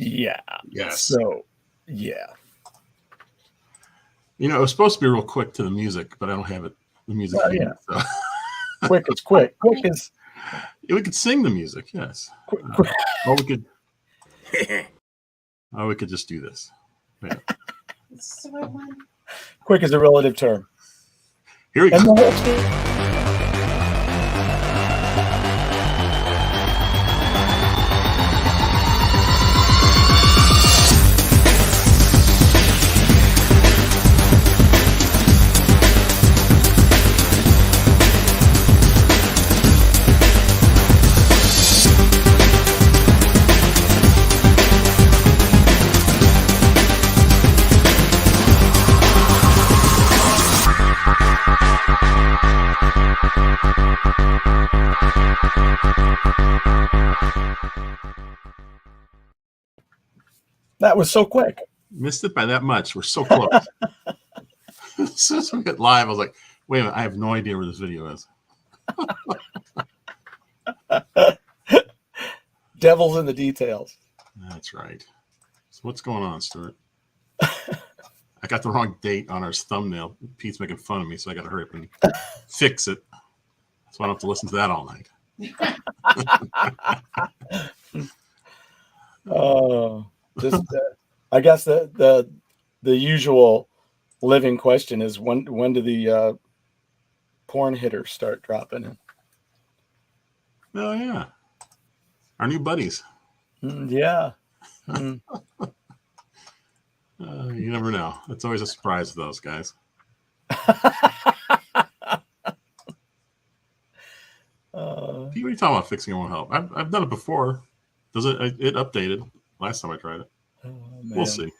Yeah. Yes. So, yeah. You know, it was supposed to be real quick to the music, but I don't have it. The music. Well, yeah. So. Quick is quick. Quick is. Yeah, we could sing the music. Yes. Quick. Or we could. Or we could just do this. Yeah. Quick is a relative term. Here we go. That was so quick. Missed it by that much. We're so close. As soon as we get live, I was like, wait a minute, I have no idea where this video is. Devil's in the details. That's right. So what's going on, Stuart? I got the wrong date on our thumbnail. Pete's making fun of me, so I got to hurry up and fix it. So I don't have to listen to that all night. Oh, just I guess the usual living question is when do the porn hitters start dropping in? Oh yeah, our new buddies. Yeah. Mm. You never know. It's always a surprise to those guys. Pete, what are you talking about? Fixing it won't help. I've done it before. Does it? It updated last time I tried it. Oh, we'll see.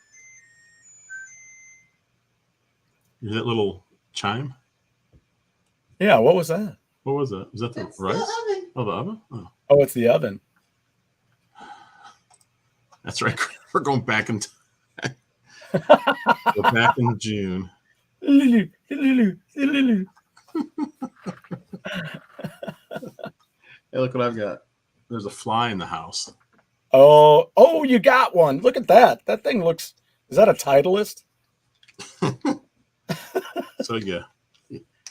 Is that little chime? Yeah. What was that? What was that? Was that the rice? The oven. Oh, the oven. Oh, it's the oven. That's right. We're going back in time. We're back in June. Hey, look what I've got. There's a fly in the house. Oh, you got one. Look at that. That thing looks. Is that a Titleist? So you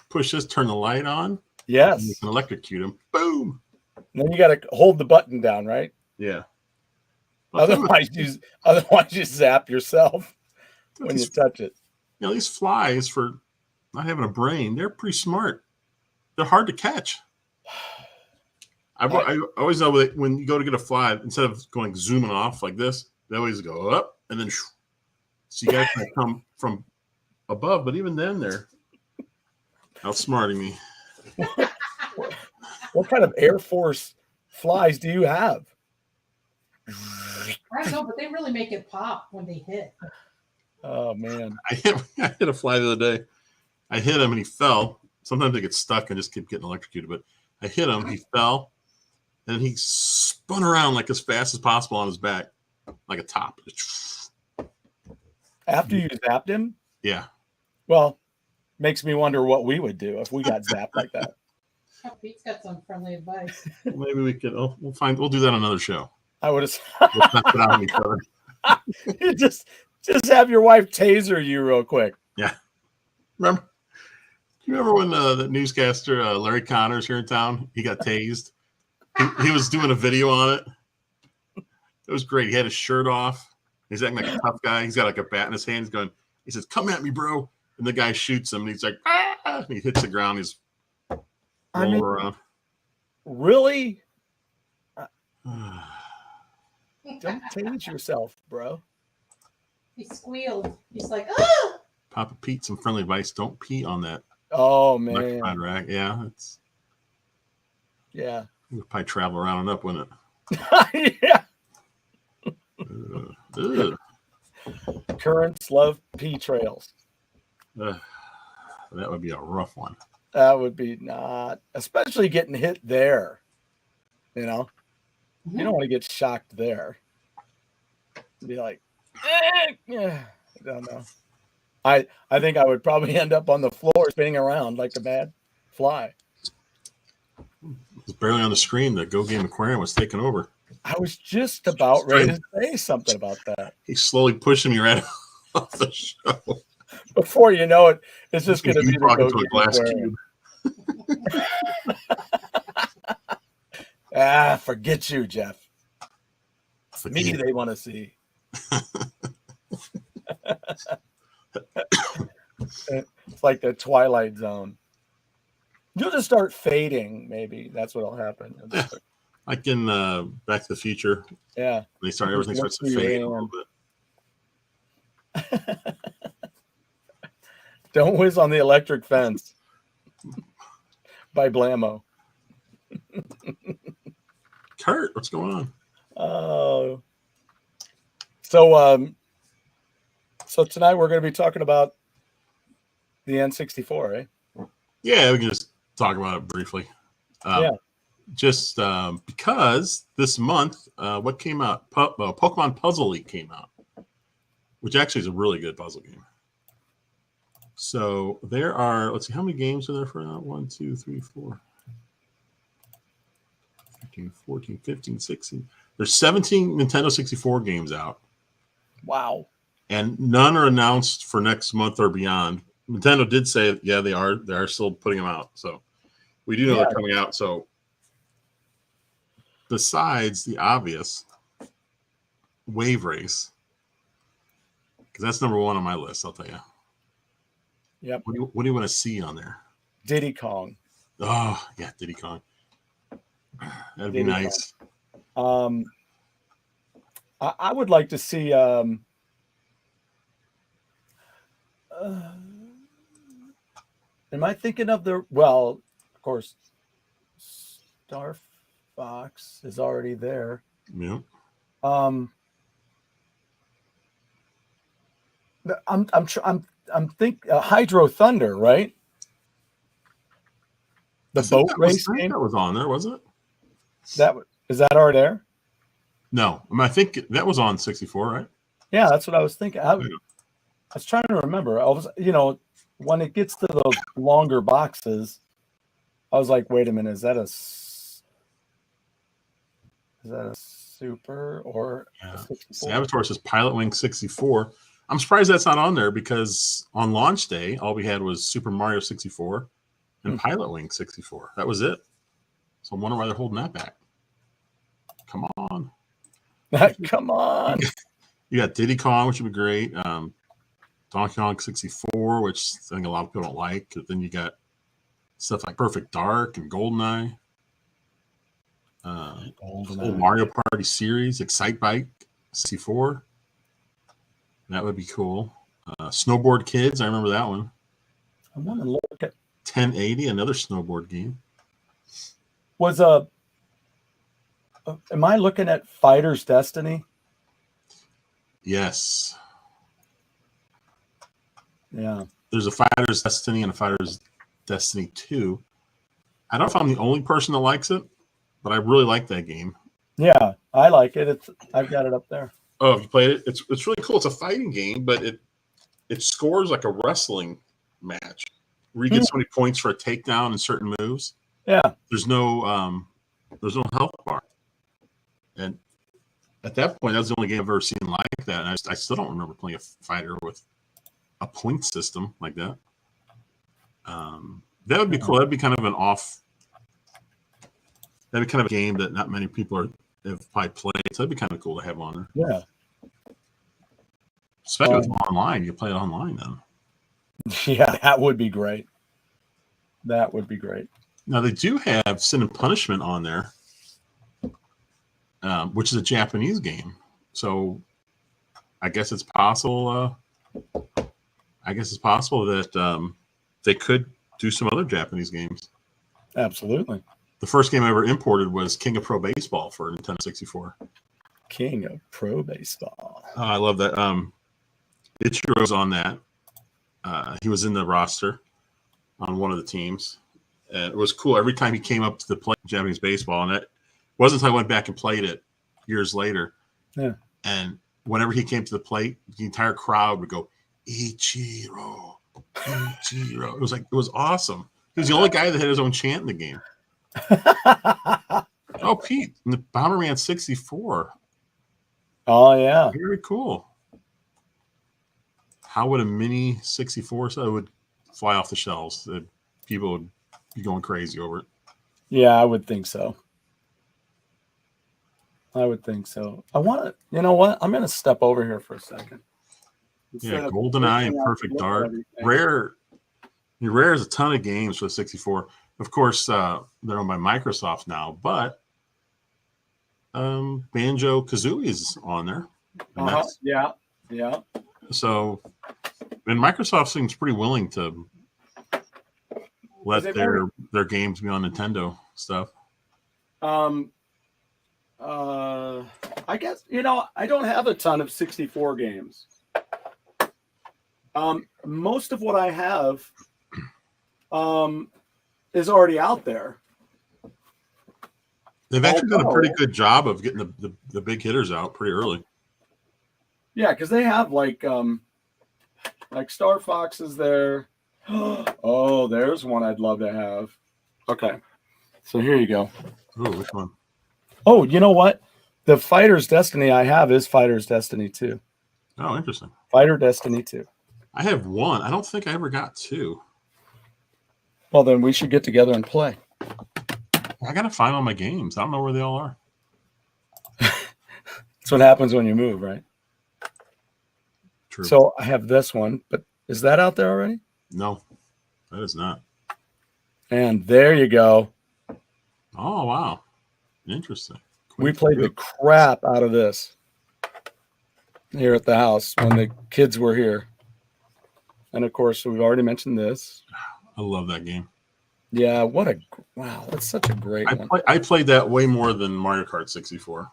push this, turn the light on. Yes. You can electrocute him. Boom. And then you got to hold the button down, right? Yeah. Otherwise, you zap yourself when you touch it. You know, these flies, for not having a brain, they're pretty smart. They're hard to catch. I always know that when you go to get a fly, instead of going zooming off like this, they always go up and then so you guys can come from above. But even then, they're outsmarting me. What kind of Air Force flies do you have? I don't know, but they really make it pop when they hit. Oh man! I hit a fly the other day. I hit him and he fell. Sometimes they get stuck and just keep getting electrocuted. But I hit him, he fell, and he spun around like as fast as possible on his back, like a top. After you zapped him? Yeah. Well, makes me wonder what we would do if we got zapped like that. Oh, Pete's got some friendly advice. Maybe we could. We'll do that on another show. I would have. We'll test it out on each other. You just have your wife taser you real quick. Yeah. Do you remember when the newscaster Larry Connors here in town? He got tased. He was doing a video on it. It was great. He had his shirt off. He's acting like a tough guy. He's got like a bat in his hand. He says, "Come at me, bro!" And the guy shoots him. And he's like, "Ah!" And he hits the ground. He's rolling around. Really? Don't tase yourself, bro. He squealed. He's like, "Ah!" Papa Pete, some friendly advice: don't pee on that. Oh man. Electrified rack. Yeah, Yeah. It would probably travel around and up, wouldn't it? Yeah. Ugh. Currents love pea trails. That would be a rough one. That would be not, especially getting hit there. You know, you don't want to get shocked there. Be like, yeah, I don't know. I think I would probably end up on the floor spinning around like a bad fly. It was barely on the screen. The Go Game Aquarium was taking over. I was just about ready to say something about that. He's slowly pushing me right off the show. Before you know it, it's just going to be the talking Go to a Game glass cube. Forget you, Jeff. Forget Me, it. they want to see. It's like the Twilight Zone. You'll just start fading, maybe. That's what'll happen. Like in Back to the Future. Yeah. They start everything starts to fade a little bit. Don't whiz on the electric fence. By Blammo. Kurt, what's going on? Oh. So tonight we're going to be talking about the N64, right? Yeah, we can just talk about it briefly. Just because this month, what came out? Pokemon Puzzle League came out, which actually is a really good puzzle game. So there are, let's see, how many games are there for that? 1, 2, 3, 4, 13, 14, 15, 16. There's 17 Nintendo 64 games out. Wow. And none are announced for next month or beyond. Nintendo did say, yeah, they are still putting them out. So we do know they're coming out. So besides the obvious Wave Race, because that's number 1 on my list, I'll tell you. Yep. What do you want to see on there? Diddy Kong. Oh, yeah, Diddy Kong. That'd be nice. I would like to see am I thinking of of course, Star Fox is already there. Yeah. I'm thinking Hydro Thunder, right? The boat race game that was on there, wasn't it? Is that already there? No, I think that was on 64, right? Yeah, that's what I was thinking. I was trying to remember. I was, when it gets to those longer boxes, I was like, wait a minute, is that a Super or a 64? Saboteur says Pilot Wing 64. I'm surprised that's not on there because on launch day, all we had was Super Mario 64 and Pilot Wing 64. That was it. So I wonder why they're holding that back. Come on. Come on. You got Diddy Kong, which would be great. Donkey Kong 64, which I think a lot of people don't like. But then you got stuff like Perfect Dark and GoldenEye. Whole Mario Party series, Excite Bike 64. That would be cool. Snowboard Kids, I remember that one. I want to look at 1080, another snowboard game. Am I looking at Fighter's Destiny? Yes. Yeah. There's a Fighter's Destiny and a Fighter's Destiny 2. I don't know if I'm the only person that likes it, but I really like that game. Yeah, I like it. I've got it up there. Oh, if you played it, it's really cool. It's a fighting game, but it scores like a wrestling match where you get so many points for a takedown and certain moves. Yeah. There's no health bar. And at that point, that's the only game I've ever seen like that. And I still don't remember playing a fighter with a point system like that. That would be cool. That'd be kind of that'd be kind of a game that not many people have probably played. So that'd be kind of cool to have on there. Yeah. Especially with online. You play it online then. Yeah, that would be great. That would be great. Now, they do have Sin and Punishment on there, which is a Japanese game. So I guess it's possible. That they could do some other Japanese games. Absolutely. The first game I ever imported was King of Pro Baseball for Nintendo 64. King of Pro Baseball. Oh, I love that. Ichiro's on that. He was in the roster on one of the teams. And it was cool. Every time he came up to the plate Japanese baseball, and it wasn't until I went back and played it years later. Yeah. And whenever he came to the plate, the entire crowd would go, Ichiro, Ichiro. It was awesome. He was the only guy that had his own chant in the game. Oh, Pete, the Bomberman 64. Oh yeah. Very cool. How would a mini 64 so it would fly off the shelves? People would be going crazy over it. Yeah, I would think so. I would think so. I want to, you know what? I'm going to step over here for a second. Yeah, GoldenEye and Perfect Dark. Rare has a ton of games for the 64. Of course, they're owned by Microsoft now, but Banjo Kazooie is on there. And Yeah. So, and Microsoft seems pretty willing to let their games be on Nintendo stuff. I guess, I don't have a ton of 64 games. Most of what I have is already out there. They've actually done a pretty good job of getting the big hitters out pretty early. Yeah, because they have like Star Fox is there. Oh, there's one I'd love to have. Okay, so here you go. Oh, which one? Oh, you know what? The Fighter's Destiny I have is Fighter's Destiny 2. Oh, interesting. Fighter Destiny 2. I have one. I don't think I ever got two. Well, then we should get together and play. I got to find all my games. I don't know where they all are. That's what happens when you move, right? True. So I have this one, but is that out there already? No, that is not. And there you go. Oh, wow. Interesting. We played the crap out of this here at the house when the kids were here. And of course, we've already mentioned this. I love that game. Yeah, wow, that's such a great one. I played that way more than Mario Kart 64.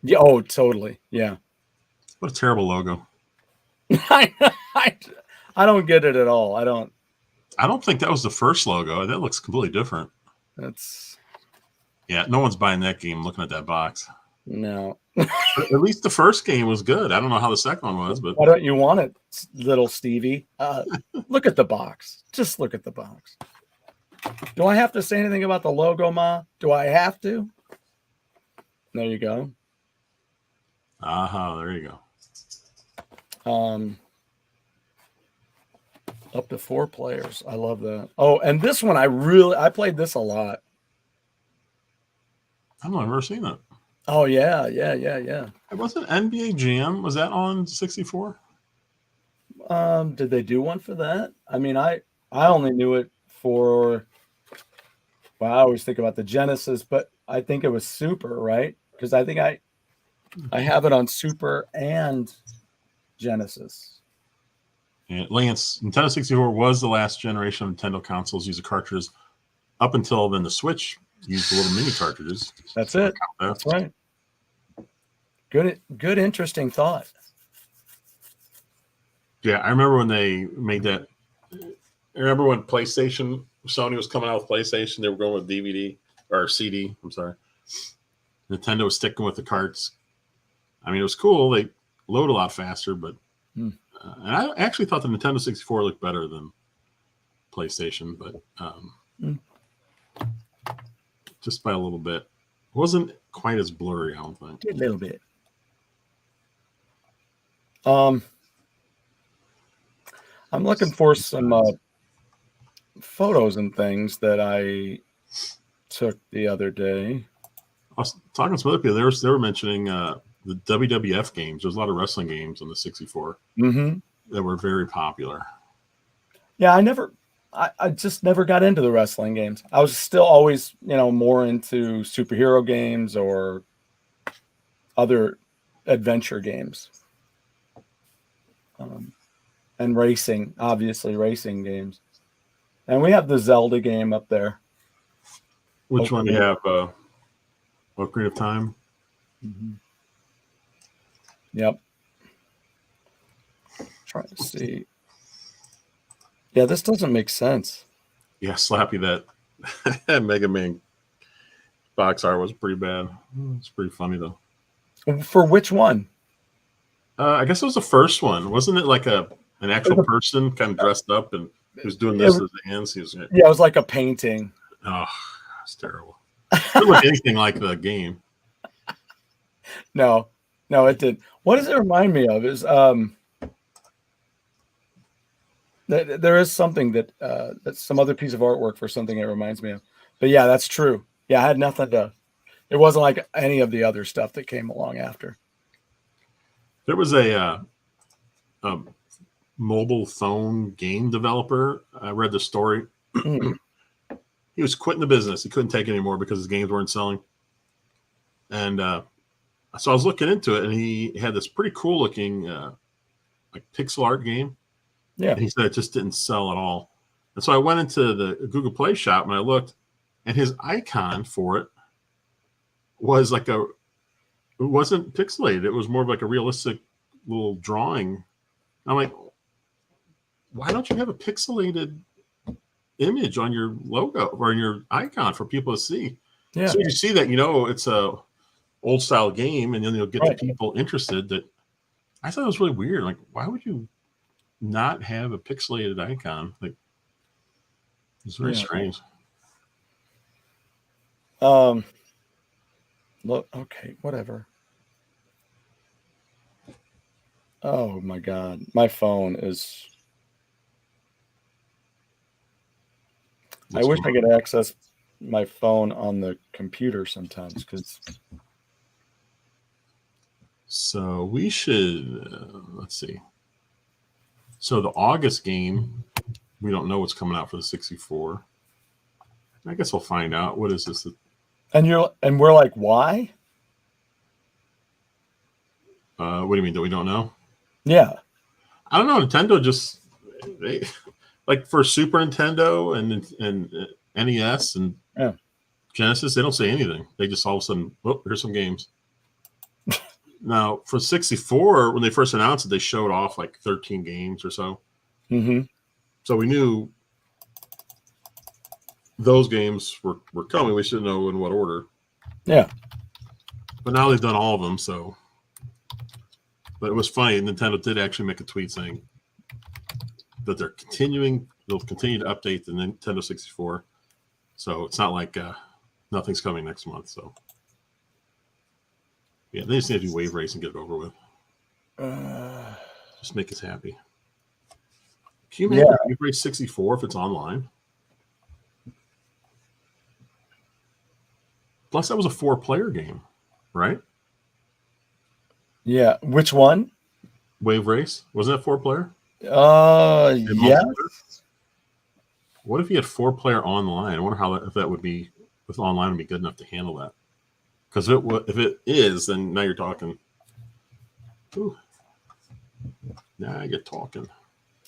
Yeah, oh, totally. Yeah. What a terrible logo. I don't get it at all. I don't think that was the first logo. That looks completely different. Yeah, no one's buying that game looking at that box. No. At least the first game was good. I don't know how the second one was, but why don't you want it, little Stevie? Look at the box. Just look at the box. Do I have to say anything about the logo, Ma? Do I have to? There you go. Aha, there you go. Up to 4 players. I love that. Oh, and this one I played this a lot. I've never seen it. Oh yeah. It wasn't NBA Jam. Was that on 64? Did they do one for that? I mean, I only knew it for. Well, I always think about the Genesis, but I think it was Super, right? Because I think I have it on Super and Genesis. Yeah, Lance, Nintendo 64 was the last generation of Nintendo consoles use the cartridges. Up until then, the Switch used the little mini cartridges. That's it. That's right. Good, interesting thought. Yeah, I remember when they made that. I remember when Sony was coming out with PlayStation, they were going with DVD or CD. I'm sorry. Nintendo was sticking with the carts. I mean, it was cool. They load a lot faster, but and I actually thought the Nintendo 64 looked better than PlayStation, but just by a little bit. It wasn't quite as blurry, I don't think. A little bit. I'm looking for some photos and things that I took the other day. I was talking to some other people. They were mentioning the WWF games. There's a lot of wrestling games on the 64 that were very popular. Yeah, I just never got into the wrestling games. I was still always, more into superhero games or other adventure games. And racing, obviously racing games. And we have the Zelda game up there. Which one do you have? Ocarina of Time? Yep. Trying to see. Yeah, this doesn't make sense. Yeah, Slappy, that Mega Man box art was pretty bad. It's pretty funny, though. For which one? I guess it was the first one. Wasn't it like an actual person kind of dressed up and he was doing this with his hands? Yeah, it was like a painting. Oh, it's terrible. It looked anything like the game. No, it did. What does it remind me of? Is there is something that's some other piece of artwork for something it reminds me of. But yeah, that's true. Yeah, I had nothing to. It wasn't like any of the other stuff that came along after. There was a mobile phone game developer. I read the story. He was quitting the business. He couldn't take it anymore because his games weren't selling. And so I was looking into it, and he had this pretty cool looking like pixel art game. Yeah. And he said it just didn't sell at all. And so I went into the Google Play shop and I looked, and his icon for it was like it wasn't pixelated. It was more of like a realistic little drawing. I'm like, why don't you have a pixelated image on your logo or on your icon for people to see? Yeah. So you see that, it's a old style game, and then you'll get the people interested. That I thought it was really weird. Like, why would you not have a pixelated icon? Like, it's very strange. Look, okay, whatever. Oh my God, my phone is. I wish I could access my phone on the computer sometimes because. So we should let's see. So the August game, we don't know what's coming out for the 64. I guess we'll find out. What is this? And we're like, why? What do you mean that we don't know? Yeah. I don't know. Nintendo just like for Super Nintendo and NES and Genesis, they don't say anything. They just all of a sudden, oh, here's some games. Now for 64, when they first announced it, they showed off like 13 games or so. Mm-hmm. So we knew those games were coming. We should know in what order. Yeah. But now they've done all of them, so. But it was funny. Nintendo did actually make a tweet saying that they'll continue to update the Nintendo 64. So it's not like nothing's coming next month. So yeah, they just need to do Wave Race and get it over with. Just make us happy. Can you make Wave Race 64 if it's online? Plus, that was a 4-player game, right? Yeah. Which one? Wave Race. Wasn't that 4-player? Yeah. What if you had 4-player online? I wonder if that would be, if online would be good enough to handle that. Because if it is, then now you're talking. Ooh. Now I get talking.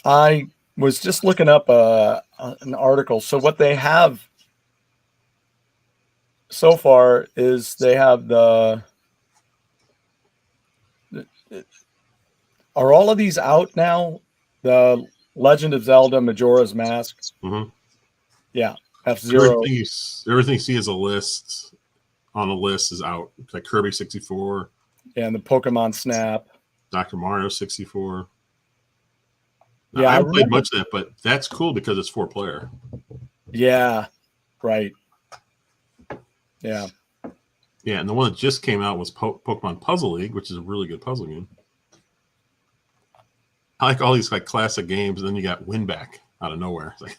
I was just looking up an article. So what they have so far is they have are all of these out now? The Legend of Zelda Majora's Mask. Mm-hmm. Yeah. F-Zero. Everything you see as a list on the list is out. Like Kirby 64. And the Pokemon Snap. Dr. Mario 64. Now, Yeah, I haven't played much of that, but that's cool because it's 4-player. Yeah. Right. Yeah. Yeah, and the one that just came out was Pokemon Puzzle League, which is a really good puzzle game. I like all these like classic games, and then you got Winback out of nowhere. It's like,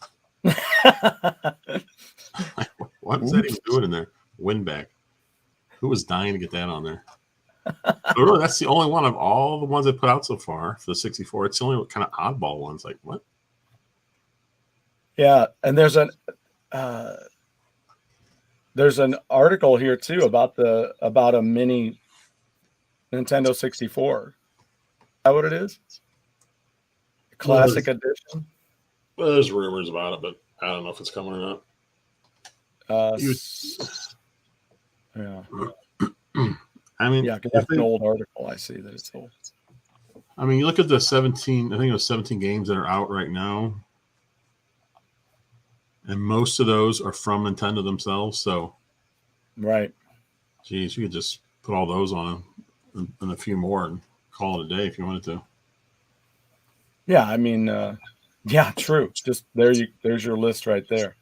what is that even doing in there? Winback. Who was dying to get that on there? But really, that's the only one of all the ones they put out so far for the 64. It's the only kind of oddball ones. Like what? Yeah, and there's an article here too about a mini Nintendo 64. Is that what it is? Classic edition. Well, there's rumors about it, but I don't know if it's coming or not. Yeah. I mean, yeah, because that's an old article. I see that it's old. I mean, you look at the 17. I think it was 17 games that are out right now, and most of those are from Nintendo themselves. So, right. Geez, you could just put all those on and a few more and call it a day if you wanted to. Yeah, I mean, yeah, true. Just there's your list right there.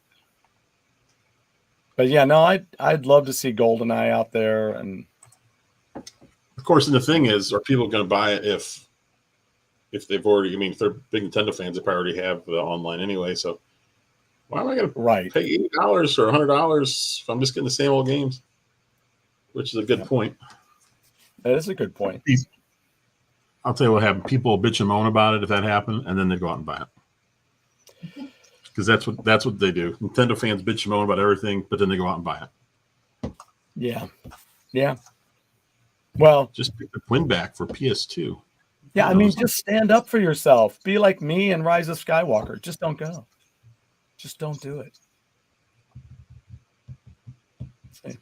But yeah, no, I'd love to see GoldenEye out there, and Of course, and the thing is, are people going to buy it if they've already? I mean, if they're big Nintendo fans, they probably already have the online anyway. So why am I going to right. pay $80 or $100 if I'm just getting the same old games? Which is a good point. That is a good point. I'll tell you what happened. People bitch and moan about it if that happened, and then they go out and buy it. Because that's what they do. Nintendo fans bitch and moan about everything, but then they go out and buy it. Yeah. Yeah. Well, Just pick the win back for PS2. yeah, I mean, just stand up for yourself. Be like me and Rise of Skywalker. Just don't go. Just don't do it. See?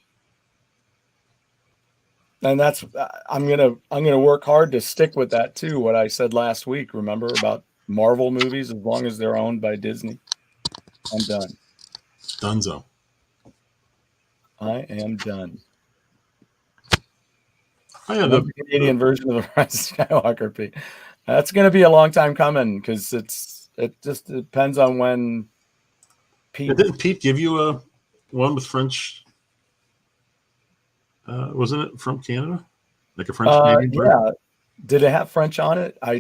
And that's I'm gonna work hard to stick with that too. What I said last week, remember about Marvel movies, as long as they're owned by Disney, I'm done. Dunzo. I am done. Oh, yeah, The Canadian version of the Rise of Skywalker. Pete. That's going to be a long time coming because it just depends on when Pete. Didn't Pete give you a one with French? Wasn't it from Canada? Like a French Canadian version? Yeah. Did it have French on it? Oh.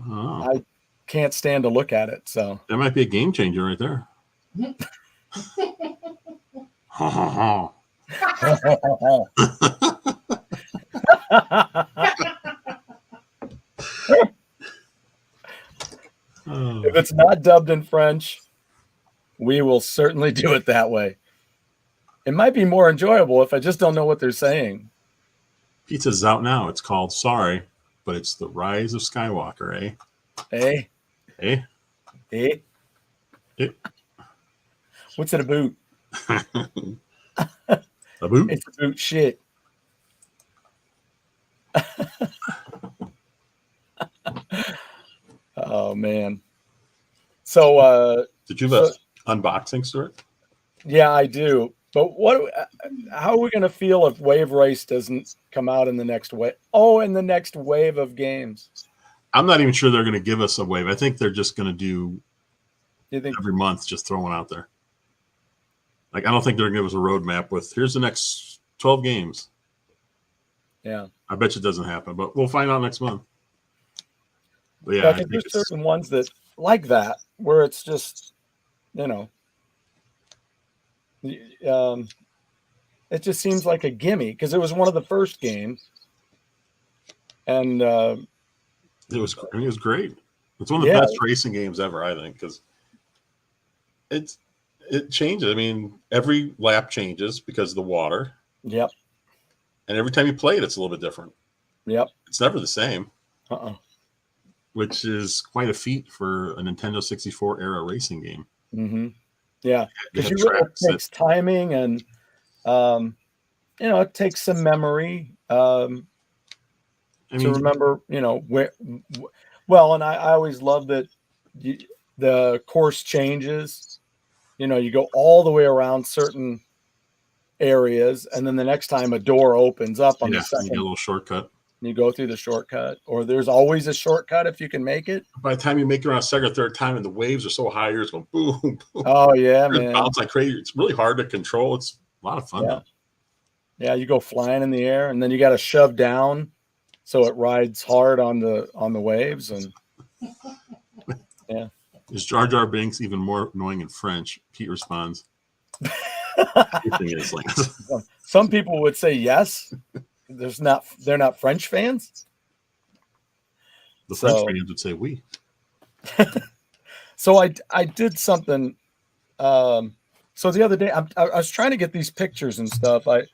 I can't stand to look at it. So That might be a game changer right there. if it's not dubbed in French, we will certainly do it that way. It might be more enjoyable if I just don't know what they're saying. Pizza's out now. It's called Sorry, but it's the Rise of Skywalker, eh? Hey, Eh? hey. Eh? What's it about? A boot? It's about shit. Oh man. So Did you have an unboxing story? yeah, I do. But how are we going to feel if Wave Race doesn't come out in the next wave? Oh, in the next wave of games. I'm not even sure they're going to give us a wave. I think they're just going to do You think every month, just throw one out there. Like, I don't think they're going to give us a roadmap with, here's the next 12 games. Yeah. I bet you it doesn't happen, but we'll find out next month. But yeah, I I think think there's certain ones that like that, where it's just, it just seems like a gimme because it was one of the first games. And it was great. It's one of the best racing games ever, I think, because it changes. I mean, every lap changes because of the water. Yep. And every time you play it, it's a little bit different. Yep. It's never the same. Which is quite a feat for a Nintendo 64 era racing game. Mm-hmm. Yeah. Because it takes timing and, it takes some memory to remember, where. Well, and I always love that the course changes. You go all the way around certain areas, and then the next time a door opens up on the second, you get a little shortcut. You go through the shortcut, or there's always a shortcut if you can make it. By the time you make it around second or third time, and the waves are so high, you're just going boom, boom. Oh yeah, man! Bounce like crazy. It's really hard to control. It's a lot of fun. Yeah, yeah. You go flying in the air, and then you got to shove down so it rides hard on the waves, and yeah. Is Jar Jar Binks even more annoying in French? Pete responds. Is like some people would say yes. They're not French fans. The French fans would say we. So I did something. So the other day I was trying to get these pictures and stuff. I've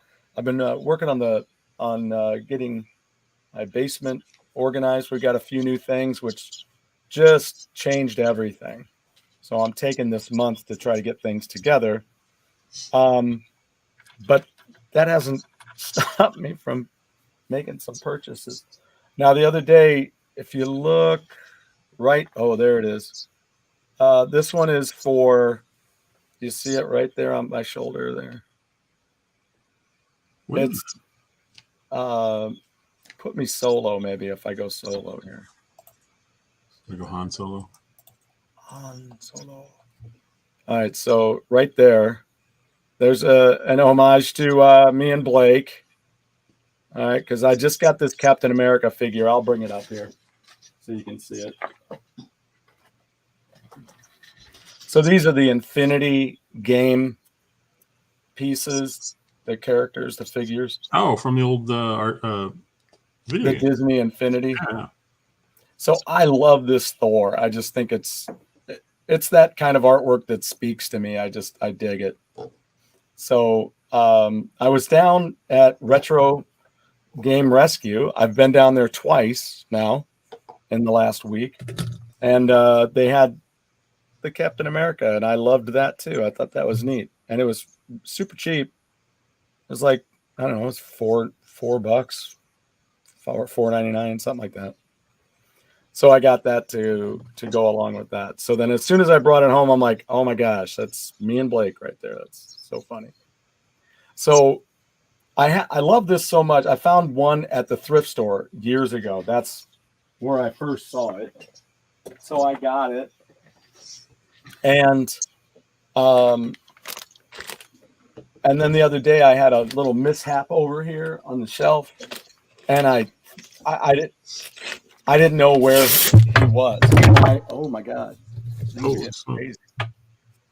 been working on getting my basement organized. We got a few new things which just changed everything. So I'm taking this month to try to get things together. But that hasn't stopped me from making some purchases. Now, the other day, if you look right, oh, there it is. This one is for, you see it right there on my shoulder there. It's put me solo, maybe if I go solo here. We go Han Solo. Han Solo. All right, so right there, there's an homage to me and Blake. All right, because I just got this Captain America figure. I'll bring it up here so you can see it. So these are the Infinity Game pieces, the characters, the figures. Oh, from the old art video The game. Disney Infinity. Yeah. So I love this Thor. I just think it's that kind of artwork that speaks to me. I dig it. So I was down at Retro Game Rescue. I've been down there twice now in the last week, and they had the Captain America, and I loved that too. I thought that was neat, and it was super cheap. It was like, I don't know, it was $4, $4.99, something like that. So I got that to go along with that. So then as soon as I brought it home, I'm like, oh my gosh, that's me and Blake right there. That's so funny. So I love this so much. I found one at the thrift store years ago. That's where I first saw it. So I got it. And then the other day I had a little mishap over here on the shelf, and I didn't know where he was. Oh my God. Crazy.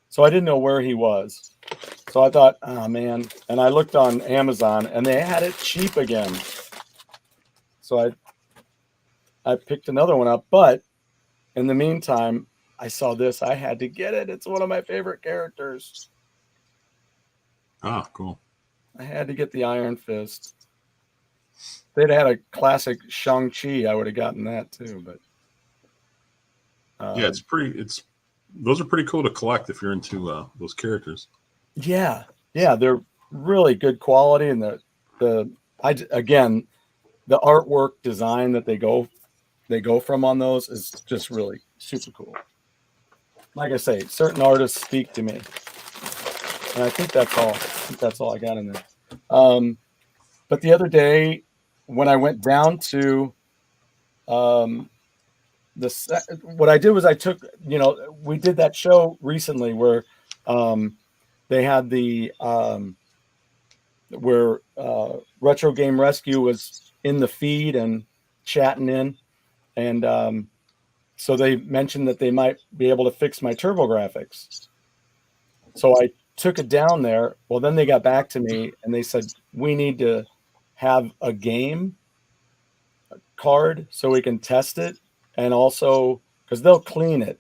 So I didn't know where he was. So I thought, oh man. And I looked on Amazon and they had it cheap again. So I picked another one up. But in the meantime, I saw this. I had to get it. It's one of my favorite characters. Oh, cool. I had to get the Iron Fist. If they'd had a classic Shang-Chi, I would have gotten that too. But yeah, those are pretty cool to collect if you're into those characters. Yeah, they're really good quality, and the artwork design that they go from on those is just really super cool. Like I say, certain artists speak to me, and I think that's all. I got in there. But the other day, when I went down to what I did was I took, we did that show recently where they had the where Retro Game Rescue was in the feed and chatting in, and so they mentioned that they might be able to fix my TurboGrafx. So I took it down there. Well, then they got back to me and they said, we need to have a game card so we can test it, and also because they'll clean it.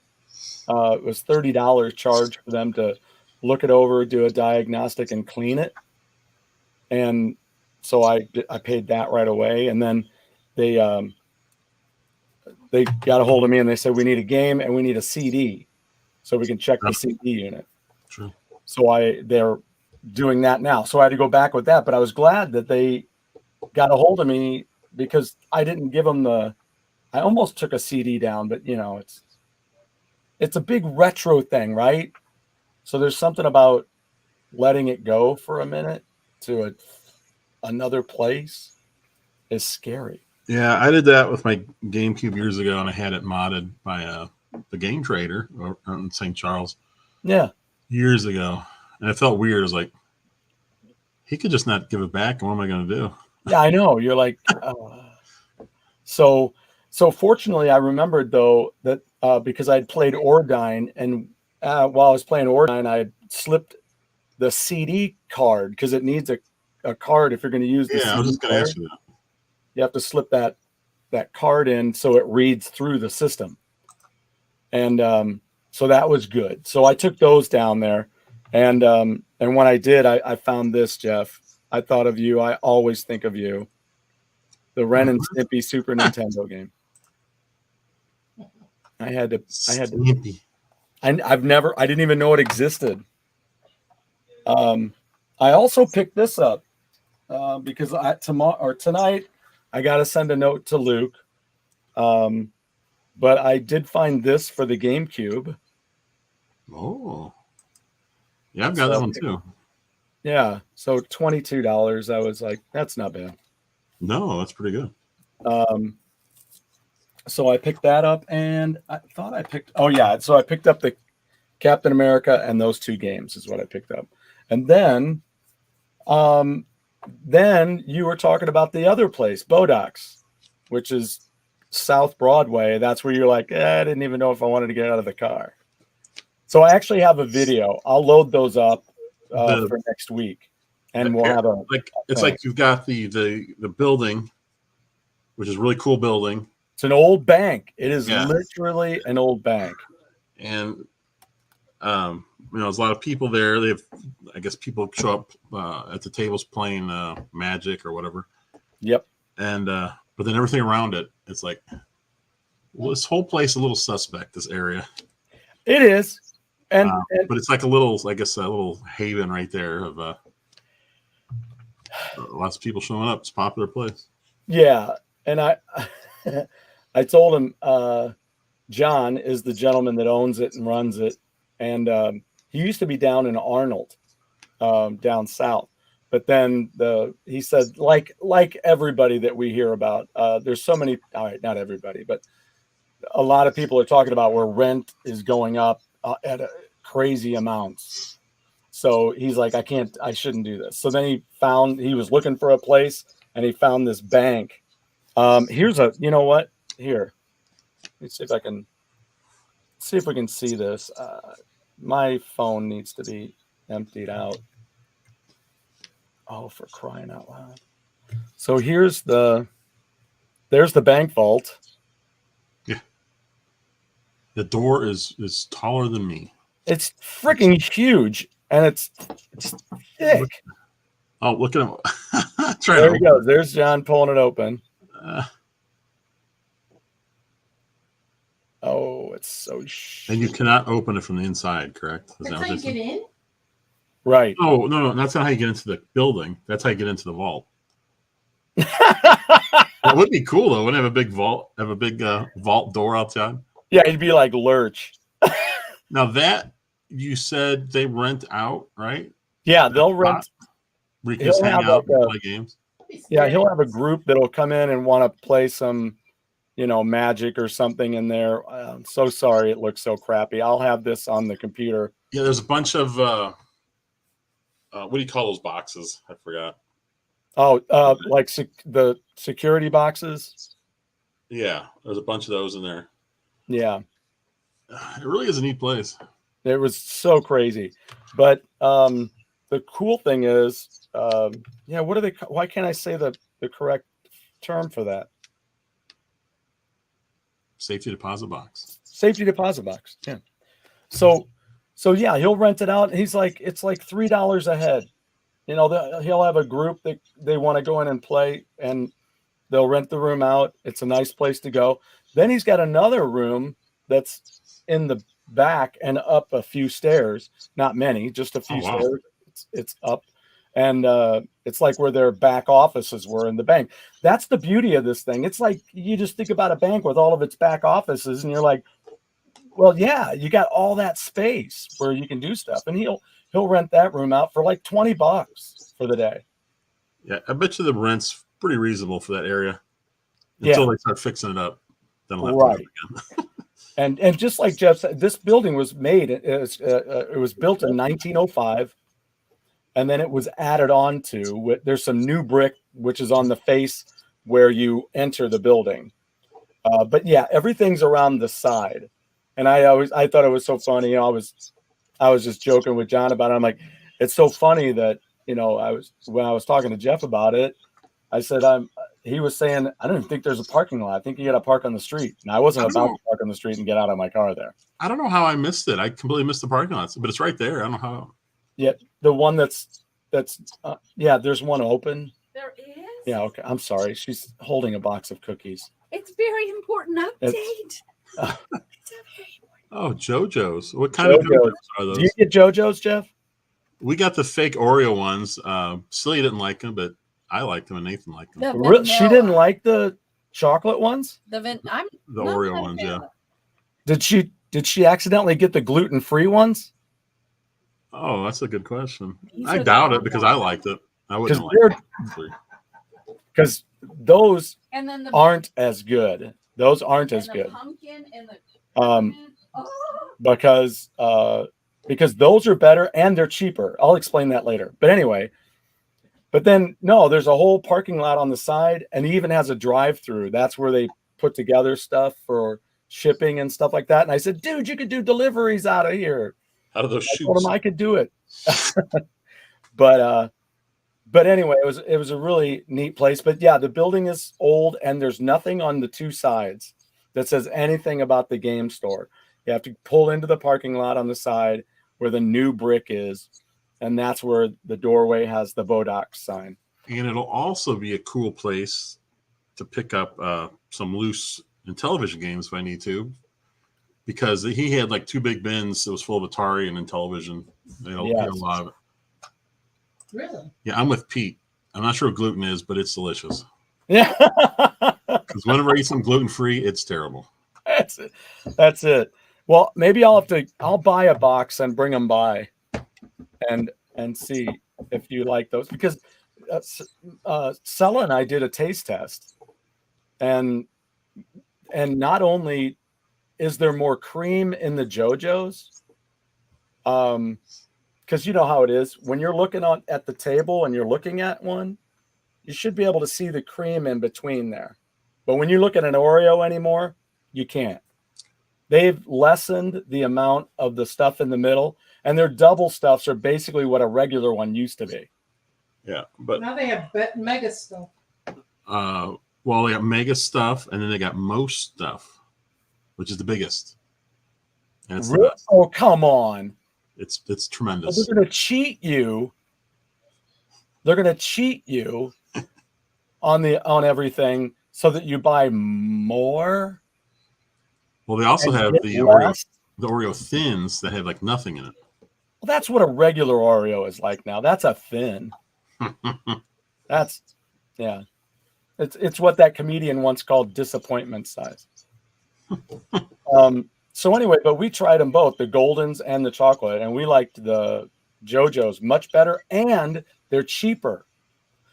It was $30 charge for them to look it over, do a diagnostic, and clean it. And so I paid that right away. And then they got a hold of me and they said, we need a game and we need a CD so we can check the CD unit. True. So they're doing that now. So I had to go back with that, but I was glad that they got a hold of me because I didn't give them I almost took a CD down, but it's a big retro thing, right? So there's something about letting it go for a minute to another place is scary. Yeah, I did that with my GameCube years ago, and I had it modded by the Game Trader in St. Charles. Yeah. Years ago. And it felt weird. It was like, he could just not give it back, and what am I going to do? Yeah, I know. You're like, So fortunately, I remembered, though, that because I'd played Ordyne, and while I was playing Ordyne, I had slipped the CD card because it needs a card if you're going to use the CD I was just going to ask you that. You have to slip that card in so it reads through the system. And so that was good. So I took those down there. And when I did, I found this, Jeff. I thought of you. I always think of you. The Ren and Stimpy Super Nintendo game. I didn't even know it existed. I also picked this up because tonight I got to send a note to Luke. But I did find this for the GameCube. Oh. Yeah, I've got that one too. Yeah. So $22. I was like, that's not bad. No, that's pretty good. So I picked that up, and I thought so I picked up the Captain America and those two games is what I picked up. And then you were talking about the other place, Bodocks, which is South Broadway. That's where you're like, I didn't even know if I wanted to get out of the car. So I actually have a video. I'll load those up for next week, and we'll have it's like you've got the building, which is a really cool building. It's an old bank. It is literally an old bank, and there's a lot of people there. I guess people show up at the tables playing Magic or whatever. Yep. And but then everything around it, it's like, well, this whole place is a little suspect. This area. It is, and but it's like a little haven right there of lots of people showing up. It's a popular place. Yeah, and I told him John is the gentleman that owns it and runs it, and he used to be down in Arnold, down south. But then he said, like everybody that we hear about, there's so many. All right, not everybody, but a lot of people are talking about where rent is going up at crazy amounts. So he's like, I shouldn't do this. So then he was looking for a place, and he found this bank. You know what? Here, let's see if we can see this. My phone needs to be emptied out. Oh, for crying out loud. So there's the bank vault. Yeah. The door is taller than me. It's freaking huge, and it's thick. Look at him. There he goes. There's John pulling it open. It's so and you cannot open it from the inside, correct? That's how you get in? Right. Oh, no, that's not how you get into the building. That's how you get into the vault. It would be cool, though. Wouldn't it have a big vault, vault door outside? Yeah, it'd be like Lurch. Now that you said they rent out, right? Yeah, they'll rent. We can just hang out and play games. Yeah, he'll have a group that'll come in and want to play some, Magic or something in there. I'm so sorry it looks so crappy. I'll have this on the computer. Yeah, there's a bunch of what do you call those boxes? I forgot. Oh, like the security boxes? Yeah, there's a bunch of those in there. Yeah. It really is a neat place. It was so crazy. But the cool thing is, why can't I say the correct term for that? Safety deposit box. Safety deposit box. Yeah. So yeah, he'll rent it out. He's like, it's like $3 a head. He'll have a group that they want to go in and play, and they'll rent the room out. It's a nice place to go. Then he's got another room that's in the back and up a few stairs. Not many, just a few stairs. It's up. And it's like where their back offices were in the bank. That's the beauty of this thing. It's like you just think about a bank with all of its back offices, and you're like, well, yeah, you got all that space where you can do stuff. And he'll rent that room out for like $20 for the day. Yeah, I bet you the rent's pretty reasonable for that area until they start fixing it up. Then I'll have to again. And just like Jeff said, this building was made. It was built in 1905. And then it was added on to. There's some new brick, which is on the face where you enter the building. But yeah, everything's around the side. And I thought it was so funny. I was just joking with John about it. I'm like, it's so funny that when I was talking to Jeff about it, I said he was saying, I don't even think there's a parking lot. I think you got to park on the street. And I wasn't about to park on the street and get out of my car there. I don't know how I missed it. I completely missed the parking lot, but it's right there. I don't know how. Yeah, the one that's there's one open. There is? Yeah, okay. I'm sorry. She's holding a box of cookies. It's very important update. It's a very important. Oh, JoJo's. What kind of JoJo's are those? Do you get JoJo's, Jeff? We got the fake Oreo ones. Celia didn't like them, but I liked them and Nathan liked them. She didn't like the chocolate ones? The Oreo ones, yeah. Did she accidentally get the gluten-free ones? Oh, that's a good question. I doubt it because I liked it. I wouldn't like it. Because those aren't as good. Those aren't as good. Pumpkin and the because because those are better and they're cheaper. I'll explain that later. But anyway, but then no, there's a whole parking lot on the side, and he even has a drive-through. That's where they put together stuff for shipping and stuff like that. And I said, dude, you could do deliveries out of here. Out of those I told shoes. him I could do it. But anyway, it was a really neat place. But yeah, the building is old, and there's nothing on the two sides that says anything about the game store. You have to pull into the parking lot on the side where the new brick is, and that's where the doorway has the Bodox sign. And it'll also be a cool place to pick up some loose Intellivision games if I need to, because he had like 2 big bins that was full of Atari and Intellivision. He had a lot of it. Really? Yeah, I'm with Pete. I'm not sure what gluten is, but it's delicious. Yeah. Because whenever I eat some gluten-free, it's terrible. That's it. That's it. Well, maybe I'll buy a box and bring them by and see if you like those, because Sella and I did a taste test, and not only is there more cream in the JoJo's, because you know how it is when you're looking at the table and you're looking at one, you should be able to see the cream in between there. But when you look at an Oreo anymore, you can't. They've lessened the amount of the stuff in the middle, and their double stuffs are basically what a regular one used to be. Yeah, but Now they have mega stuff. well, they got mega stuff, and then they got most stuff, which is the biggest. And it's the Really? best. Oh, come on. It's tremendous. They're going to cheat you. They're going to cheat you on everything so that you buy more. Well, they also and have get the less. Oreo thins that have like nothing in it. Well, that's what a regular Oreo is like now. That's a thin. That's, yeah. It's what that comedian once called disappointment size. So anyway, but we tried them both, the Goldens and the chocolate, and we liked the JoJo's much better, and they're cheaper.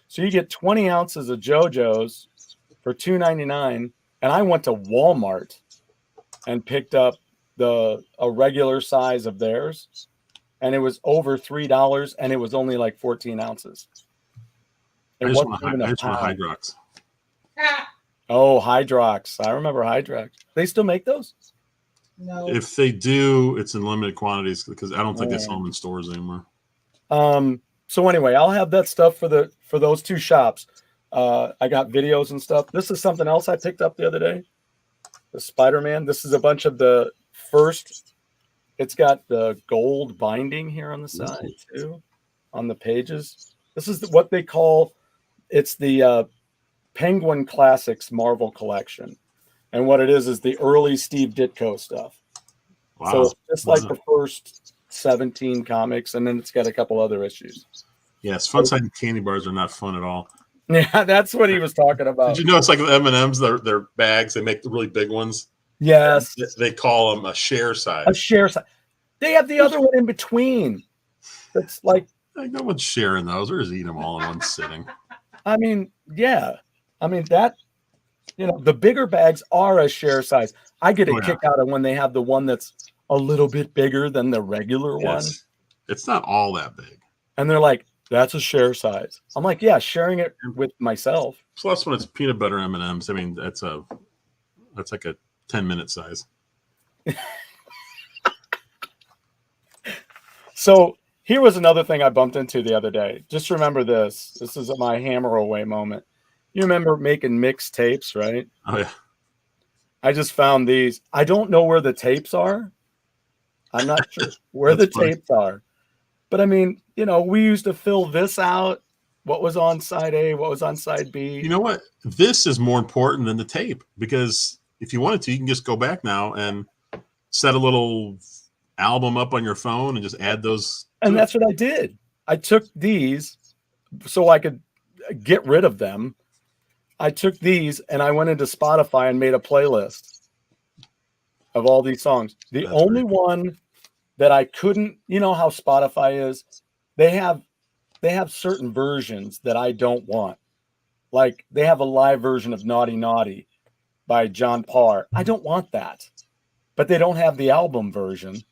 So you get 20 ounces of JoJo's for $2.99, and I went to Walmart and picked up a regular size of theirs, and it was over $3, and it was only like 14 ounces. I just want Hydrox. Ah, Oh, Hydrox. I remember Hydrox. They still make those? no. If they do, it's in limited quantities because I don't think they sell them in stores anymore. So anyway, I'll have that stuff for those two shops. I got videos and stuff. This is something else I picked up the other day. The Spider-Man. This is a bunch of the first. It's got the gold binding here on the side too, on the pages. This is what they call. It's the Penguin Classics Marvel Collection, and what it is the early Steve Ditko stuff. Wow. So it's just like the first 17 comics, and then it's got a couple other issues. Yes, fun-sized candy bars are not fun at all. Yeah, that's what he was talking about. Did you know it's like with M&Ms, their bags, they make the really big ones. Yes. They call them a share size. A share size. They have the other one in between. It's like, no one's sharing those. They're just eating them all in one sitting. I mean, yeah. I mean, that, the bigger bags are a share size. I get a kick out of when they have the one that's a little bit bigger than the regular one. It's not all that big. And they're like, that's a share size. I'm like, yeah, sharing it with myself. Plus, when it's peanut butter M&Ms, I mean, that's like a 10-minute size. So here was another thing I bumped into the other day. Just remember this. This is my hammer away moment. You remember making mixed tapes, right? Oh, yeah. I just found these. I don't know where the tapes are. I'm not sure where the tapes are. But I mean, we used to fill this out. What was on side A? What was on side B? You know what? This is more important than the tape, because if you wanted to, you can just go back now and set a little album up on your phone and just add those. And that's what I did. I took these so I could get rid of them. I took these and I went into Spotify and made a playlist of all these songs. The only one that I couldn't, how Spotify is, they have certain versions that I don't want. Like they have a live version of Naughty Naughty by John Parr. I don't want that. But they don't have the album version.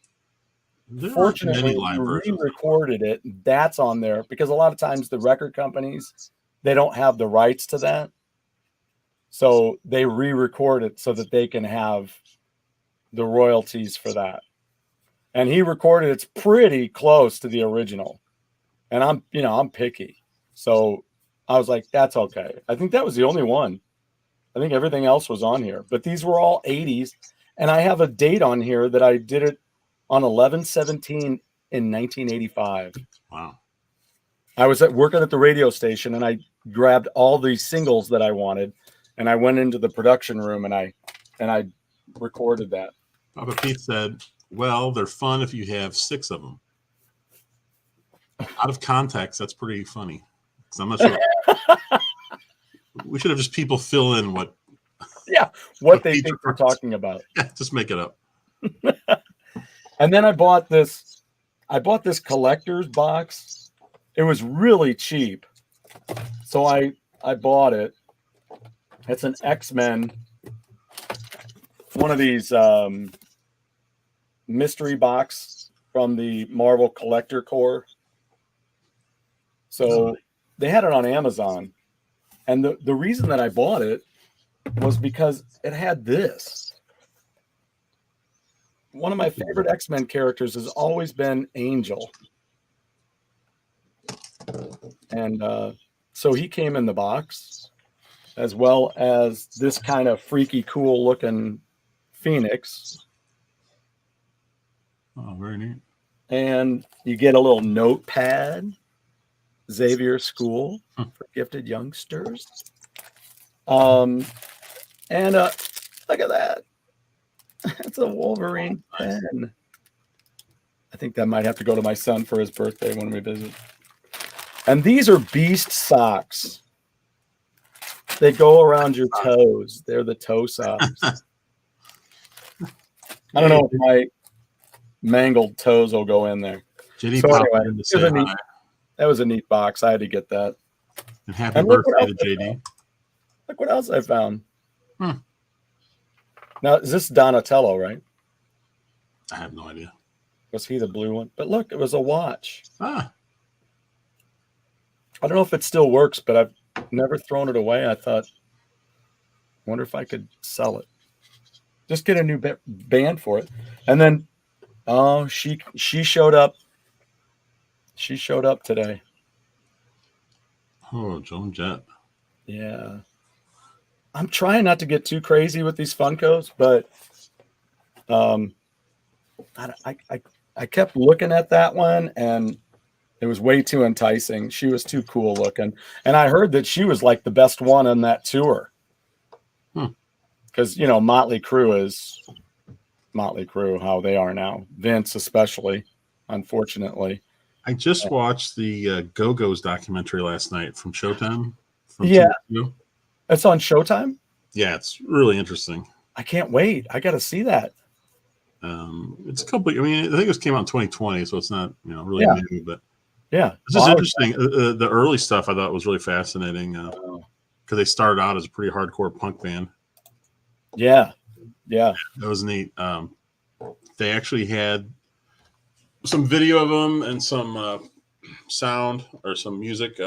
There aren't many Fortunately, live we versions. re-recorded it. That's on there because a lot of times the record companies, they don't have the rights to that. So they re-record it so that they can have the royalties for that. And he recorded it's pretty close to the original. And I'm picky. So I was like, that's okay. I think that was the only one. I think everything else was on here. But these were all 80s. And I have a date on here that I did it on 11/17 in 1985. Wow. I was working at the radio station and I grabbed all these singles that I wanted and I went into the production room and I recorded that. Papa Pete said, well, they're fun if you have 6 of them. Out of context, that's pretty funny. 'Cause I'm not sure. We should have just people fill in what They think we're talking about. Yeah, just make it up. And then I bought this collector's box. It was really cheap. So I bought it. It's an X-Men, one of these mystery box from the Marvel Collector Corps. So they had it on Amazon. And the reason that I bought it was because it had this. One of my favorite X-Men characters has always been Angel. And so he came in the box, as well as this kind of freaky, cool looking Phoenix. Oh, very neat. And you get a little notepad, Xavier School for Gifted Youngsters. And look at that. It's a Wolverine pen. I think that might have to go to my son for his birthday when we visit. And these are Beast socks. They go around your toes. They're the toe socks. I don't know if my mangled toes will go in there. JD So popped anyway, in to say hi. that was a neat box. I had to get that. And happy And look birthday what to else JD. Look what else I found. Now, is this Donatello, right? I have no idea. Was he the blue one? But look, it was a watch. Ah, I don't know if it still works, but I've never thrown it away. I thought, wonder if I could sell it. Just get a new band for it. And then, oh, she showed up. She showed up today. oh, Joan Jett. Yeah. I'm trying not to get too crazy with these Funkos, but I kept looking at that one and it was way too enticing. She was too cool looking. And I heard that she was like the best one on that tour. Because, Motley Crue is Motley Crue, how they are now. Vince especially, unfortunately. I just watched the Go-Go's documentary last night from Showtime. From Yeah. 2 years ago. It's on Showtime? Yeah, it's really interesting. I can't wait. I got to see that. It's a couple. I mean, I think it came out in 2020, so it's not really new. But Yeah. it's just interesting. The early stuff I thought was really fascinating because they started out as a pretty hardcore punk band. Yeah. That was neat. They actually had some video of them and some sound or some music.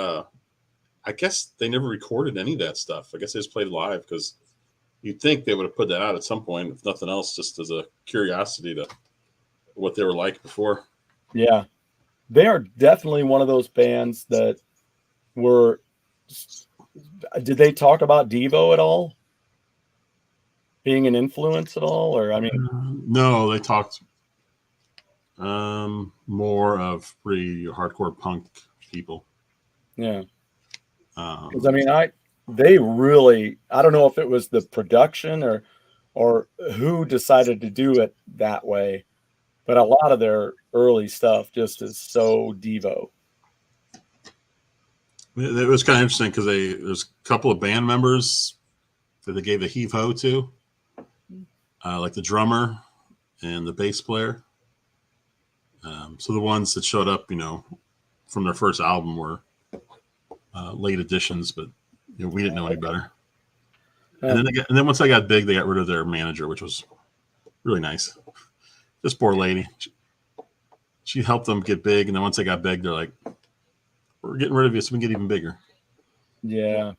I guess they never recorded any of that stuff. I guess they just played live because you'd think they would have put that out at some point, if nothing else, just as a curiosity to what they were like before. Yeah. They are definitely one of those bands that were. Did they talk about Devo at all? Being an influence at all? Or, I mean. No, they talked more of pretty hardcore punk people. Yeah. Because I mean, I don't know if it was the production or who decided to do it that way, but a lot of their early stuff just is so Devo. It was kind of interesting because there's a couple of band members that they gave the heave ho to, like the drummer and the bass player. So the ones that showed up, from their first album were late additions, but we didn't know any better. And then once I got big, they got rid of their manager, which was really nice. This poor lady. she helped them get big, and then once they got big, they're like, "We're getting rid of you, so we can get even bigger." Yeah.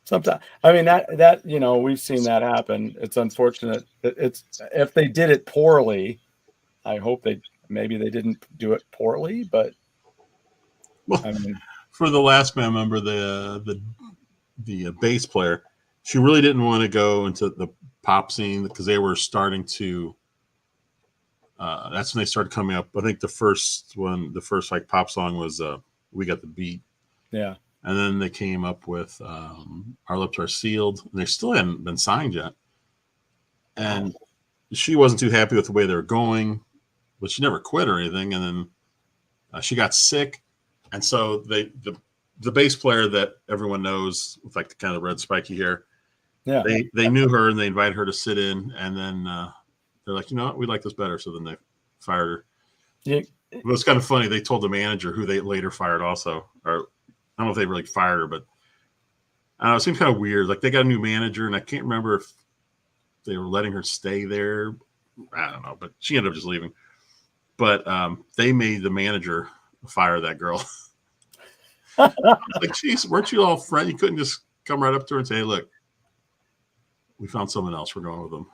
Sometimes, I mean that we've seen that happen. It's unfortunate. It's if they did it poorly. I hope maybe they didn't do it poorly, but Well, I mean, for the last band member, the bass player, she really didn't want to go into the pop scene because they were starting to. That's when they started coming up. I think the first like pop song was "We Got the Beat." yeah. And then they came up with Our Lips Are Sealed. And they still hadn't been signed yet. And she wasn't too happy with the way they were going, but she never quit or anything. And then she got sick. And so the bass player that everyone knows with like the kind of red spiky hair, Yeah. they knew her and they invited her to sit in. And then they're like, you know what? We like this better. So then they fired her. Yeah. It was kind of funny. They told the manager, who they later fired also, or I don't know if they really fired her, but it seemed kind of weird. Like they got a new manager, and I can't remember if they were letting her stay there. I don't know, but she ended up just leaving. But they made the manager fire that girl. Like, geez, weren't you all friends? You couldn't just come right up to her and say, "Hey, look, we found someone else. We're going with them."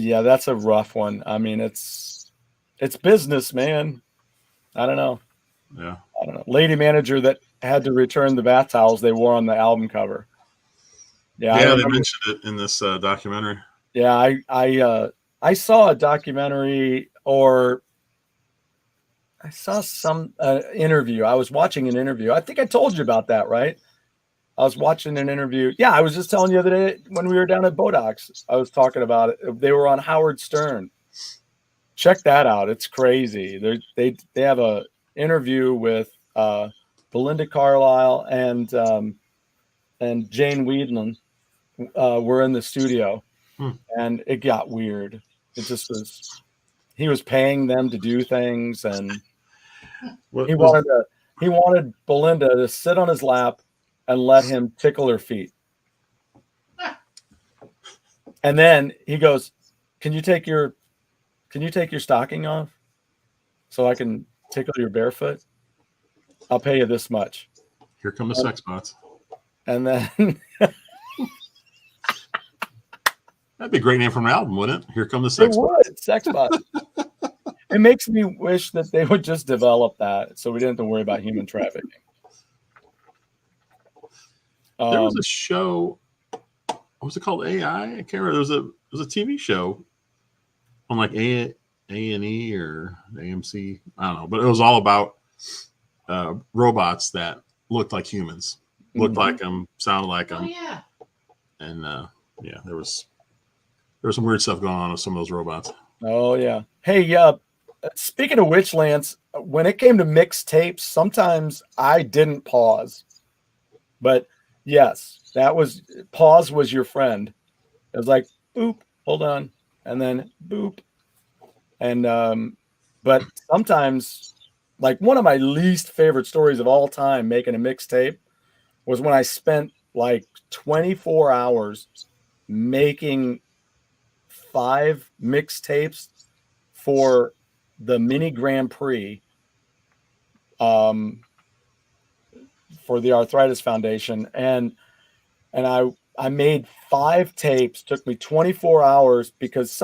Yeah, that's a rough one. I mean, it's business, man. I don't know. Yeah. I don't know. Lady manager that had to return the bath towels they wore on the album cover. Yeah, Yeah, they mentioned it in this documentary. Yeah, I saw a documentary, or I saw some interview. I was watching an interview. I think I told you about that, right? I was watching an interview. Yeah, I was just telling you the other day when we were down at Bodox. I was talking about it. They were on Howard Stern. Check that out. It's crazy. They have a interview with Belinda Carlisle and Jane Weedland were in the studio, and it got weird. It just was. He was paying them to do things, and he wanted Belinda to sit on his lap and let him tickle her feet. And then he goes, "Can you take your stocking off so I can tickle your barefoot? I'll pay you this much." Here come the sex bots. And then that'd be a great name for an album, wouldn't it? Here come the sex bots. Sex bots. It makes me wish that they would just develop that so we didn't have to worry about human trafficking. There was a show. What was it called? AI? I can't remember. There was a TV show on like A&E or AMC. I don't know, but it was all about robots that looked like humans, looked like them, sounded like them. Oh yeah. And yeah, there was some weird stuff going on with some of those robots. Oh yeah. Hey, speaking of which, Lance, when it came to mixtapes, sometimes I didn't pause, but yes, pause was your friend. It was like, boop, hold on, and then boop. And but sometimes, like, one of my least favorite stories of all time making a mixtape was when I spent like 24 hours making 5 mixtapes for the mini Grand Prix for the Arthritis Foundation. And I made 5 tapes, took me 24 hours because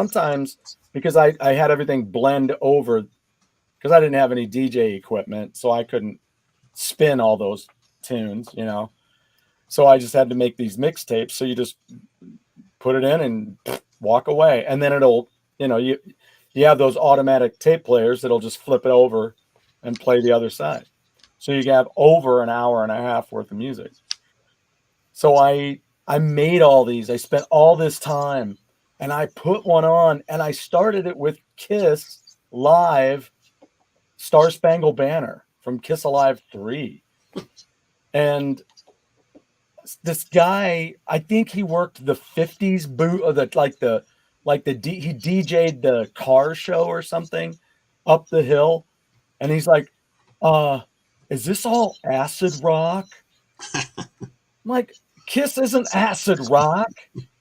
I had everything blend over because I didn't have any DJ equipment, so I couldn't spin all those tunes, So I just had to make these mixtapes. So you just put it in and walk away. And then it'll, you have those automatic tape players that'll just flip it over and play the other side. So you have over an hour and a half worth of music. So I made all these. I spent all this time and I put one on, and I started it with Kiss Live Star Spangled Banner from Kiss Alive 3. And this guy, I think he worked the 50s boot of he DJ'd the car show or something up the hill. And he's like, is this all acid rock? I'm like, Kiss isn't acid rock.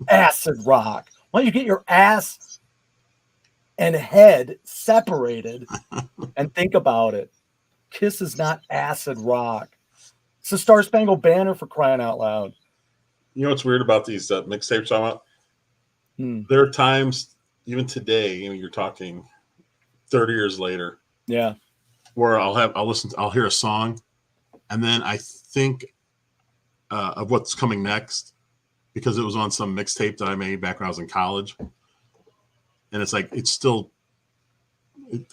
Acid rock. Why don't you get your ass and head separated. And think about it. Kiss is not acid rock. It's the Star Spangled Banner, for crying out loud. You know what's weird about these mixtapes I'm about? Hmm. There are times, even today, you're talking 30 years later, Yeah. where I'll hear a song, and then I think of what's coming next because it was on some mixtape that I made back when I was in college, and it's like the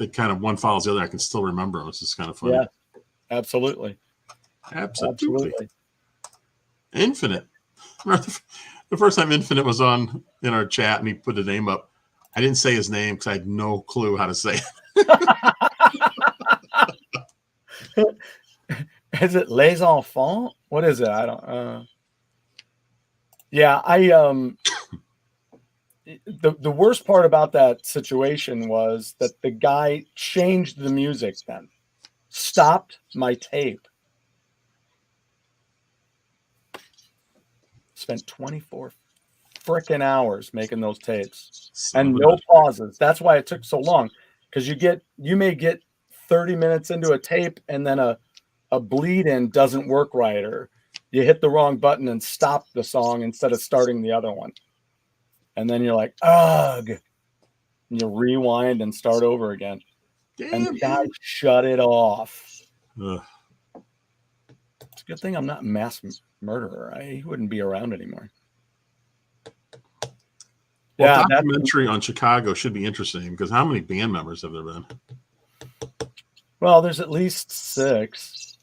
kind of one follows the other. I can still remember them. It's just kind of funny. Yeah. Absolutely. Infinite. Remember the first time Infinite was on in our chat and he put a name up. I didn't say his name because I had no clue how to say it. Is it Les Enfants? What is it? I don't. Yeah, the worst part about that situation was that the guy changed the music, then stopped my tape. Spent 24 frickin' hours making those tapes and no pauses. That's why it took so long, because you may get 30 minutes into a tape and then a bleed in doesn't work right, or you hit the wrong button and stop the song instead of starting the other one. And then you're like, ugh. And you rewind and start over again. And the guy shut it off. Ugh. It's a good thing I'm not a mass murderer. He wouldn't be around anymore. Well, documentary on Chicago should be interesting because how many band members have there been? Well, there's at least 6.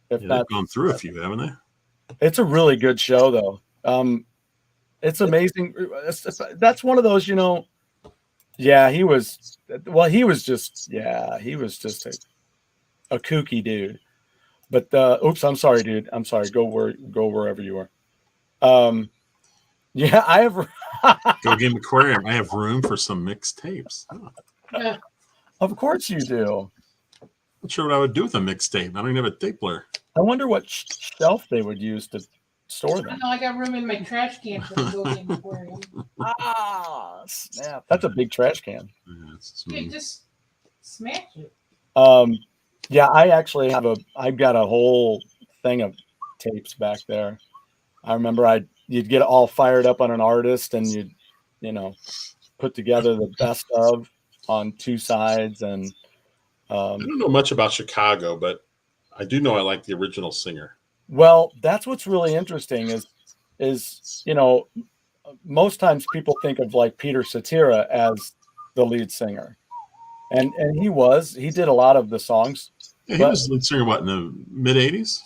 They've gone through a few, haven't they? It's a really good show, though. It's amazing. That's one of those, Yeah, he was. Well, he was just. Yeah, he was just a kooky dude. But oops, I'm sorry, dude. I'm sorry. Go wherever you are. Yeah, I have. Go Game Aquarium. I have room for some mixed tapes. Yeah. Of course you do. Not sure what I would do with a mixtape. I don't even have a tape player. I wonder what shelf they would use to store I them. know I got room in my trash can for the Go Game Aquarium. Ah, snap! That's a big trash can. Yeah, just smash it. Yeah, I actually I've got a whole thing of tapes back there. I remember you'd get all fired up on an artist and you'd, put together the best of on 2 sides. And I don't know much about Chicago, but I do know I like the original singer. Well, that's what's really interesting is most times people think of like Peter Cetera as the lead singer. And he did a lot of the songs. Yeah, he was the lead singer, what, in the mid-'80s?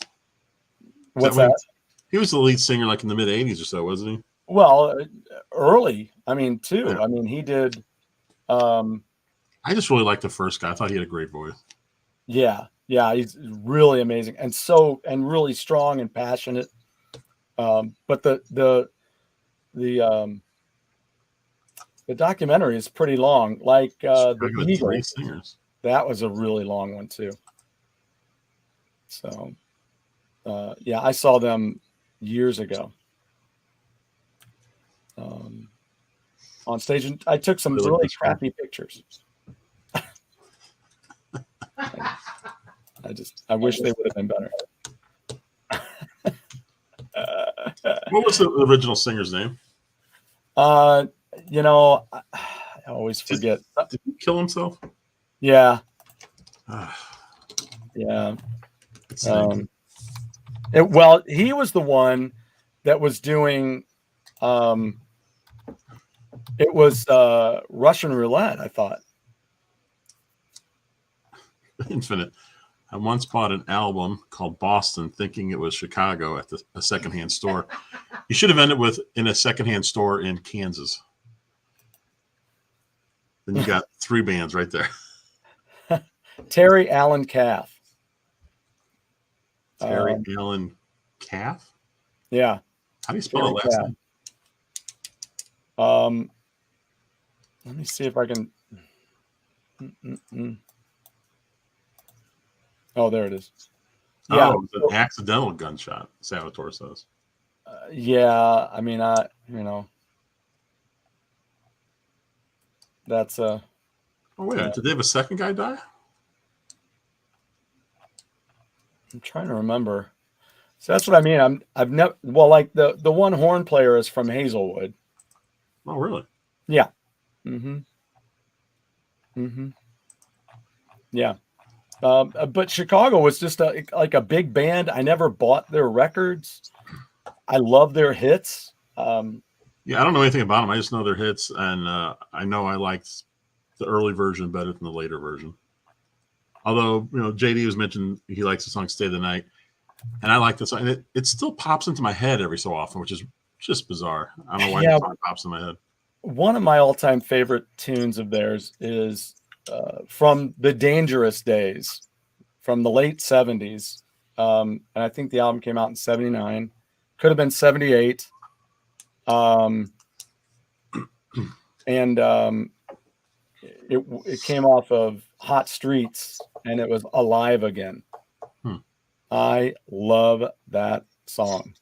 What's that? He was the lead singer like in the mid-'80s or so, wasn't he? Well, early. too. Yeah. He did. I just really liked the first guy. I thought he had a great voice. Yeah, he's really amazing and really strong and passionate. But the documentary is pretty long. Like the Eagles, singers. That was a really long one too. So, yeah, I saw them years ago on stage, and I took some really crappy pictures. I wish they would have been better. What was the original singer's name? I always forget. Did he kill himself? Yeah. Yeah. Well, he was the one that was doing. It was Russian roulette, I thought. Infinite. I once bought an album called Boston thinking it was Chicago at a secondhand store. You should have ended with in a secondhand store in Kansas. Then you got 3 bands right there. Terry Allen Caff. Terry Allen Caff? Yeah. How do you spell it last name? Let me see if I can. Oh, there it is. Yeah, it was an accidental gunshot, Salvatore says. Yeah, that's Oh wait, did they have a second guy die? I'm trying to remember. So that's what I mean. I've never like the one horn player is from Hazelwood. Oh really? Yeah. Mm-hmm. Mm-hmm. Yeah. But Chicago was just like a big band. I never bought their records. I love their hits. Yeah, I don't know anything about them. I just know their hits, and I know I liked the early version better than the later version. Although, JD was mentioned he likes the song "Stay the Night," and I like the song. And it still pops into my head every so often, which is just bizarre. I don't know why the song pops in my head. One of my all-time favorite tunes of theirs is from the Dangerous days, from the late 70s. And I think the album came out in 79. Could have been 78. It came off of Hot Streets, and it was Alive Again. I love that song.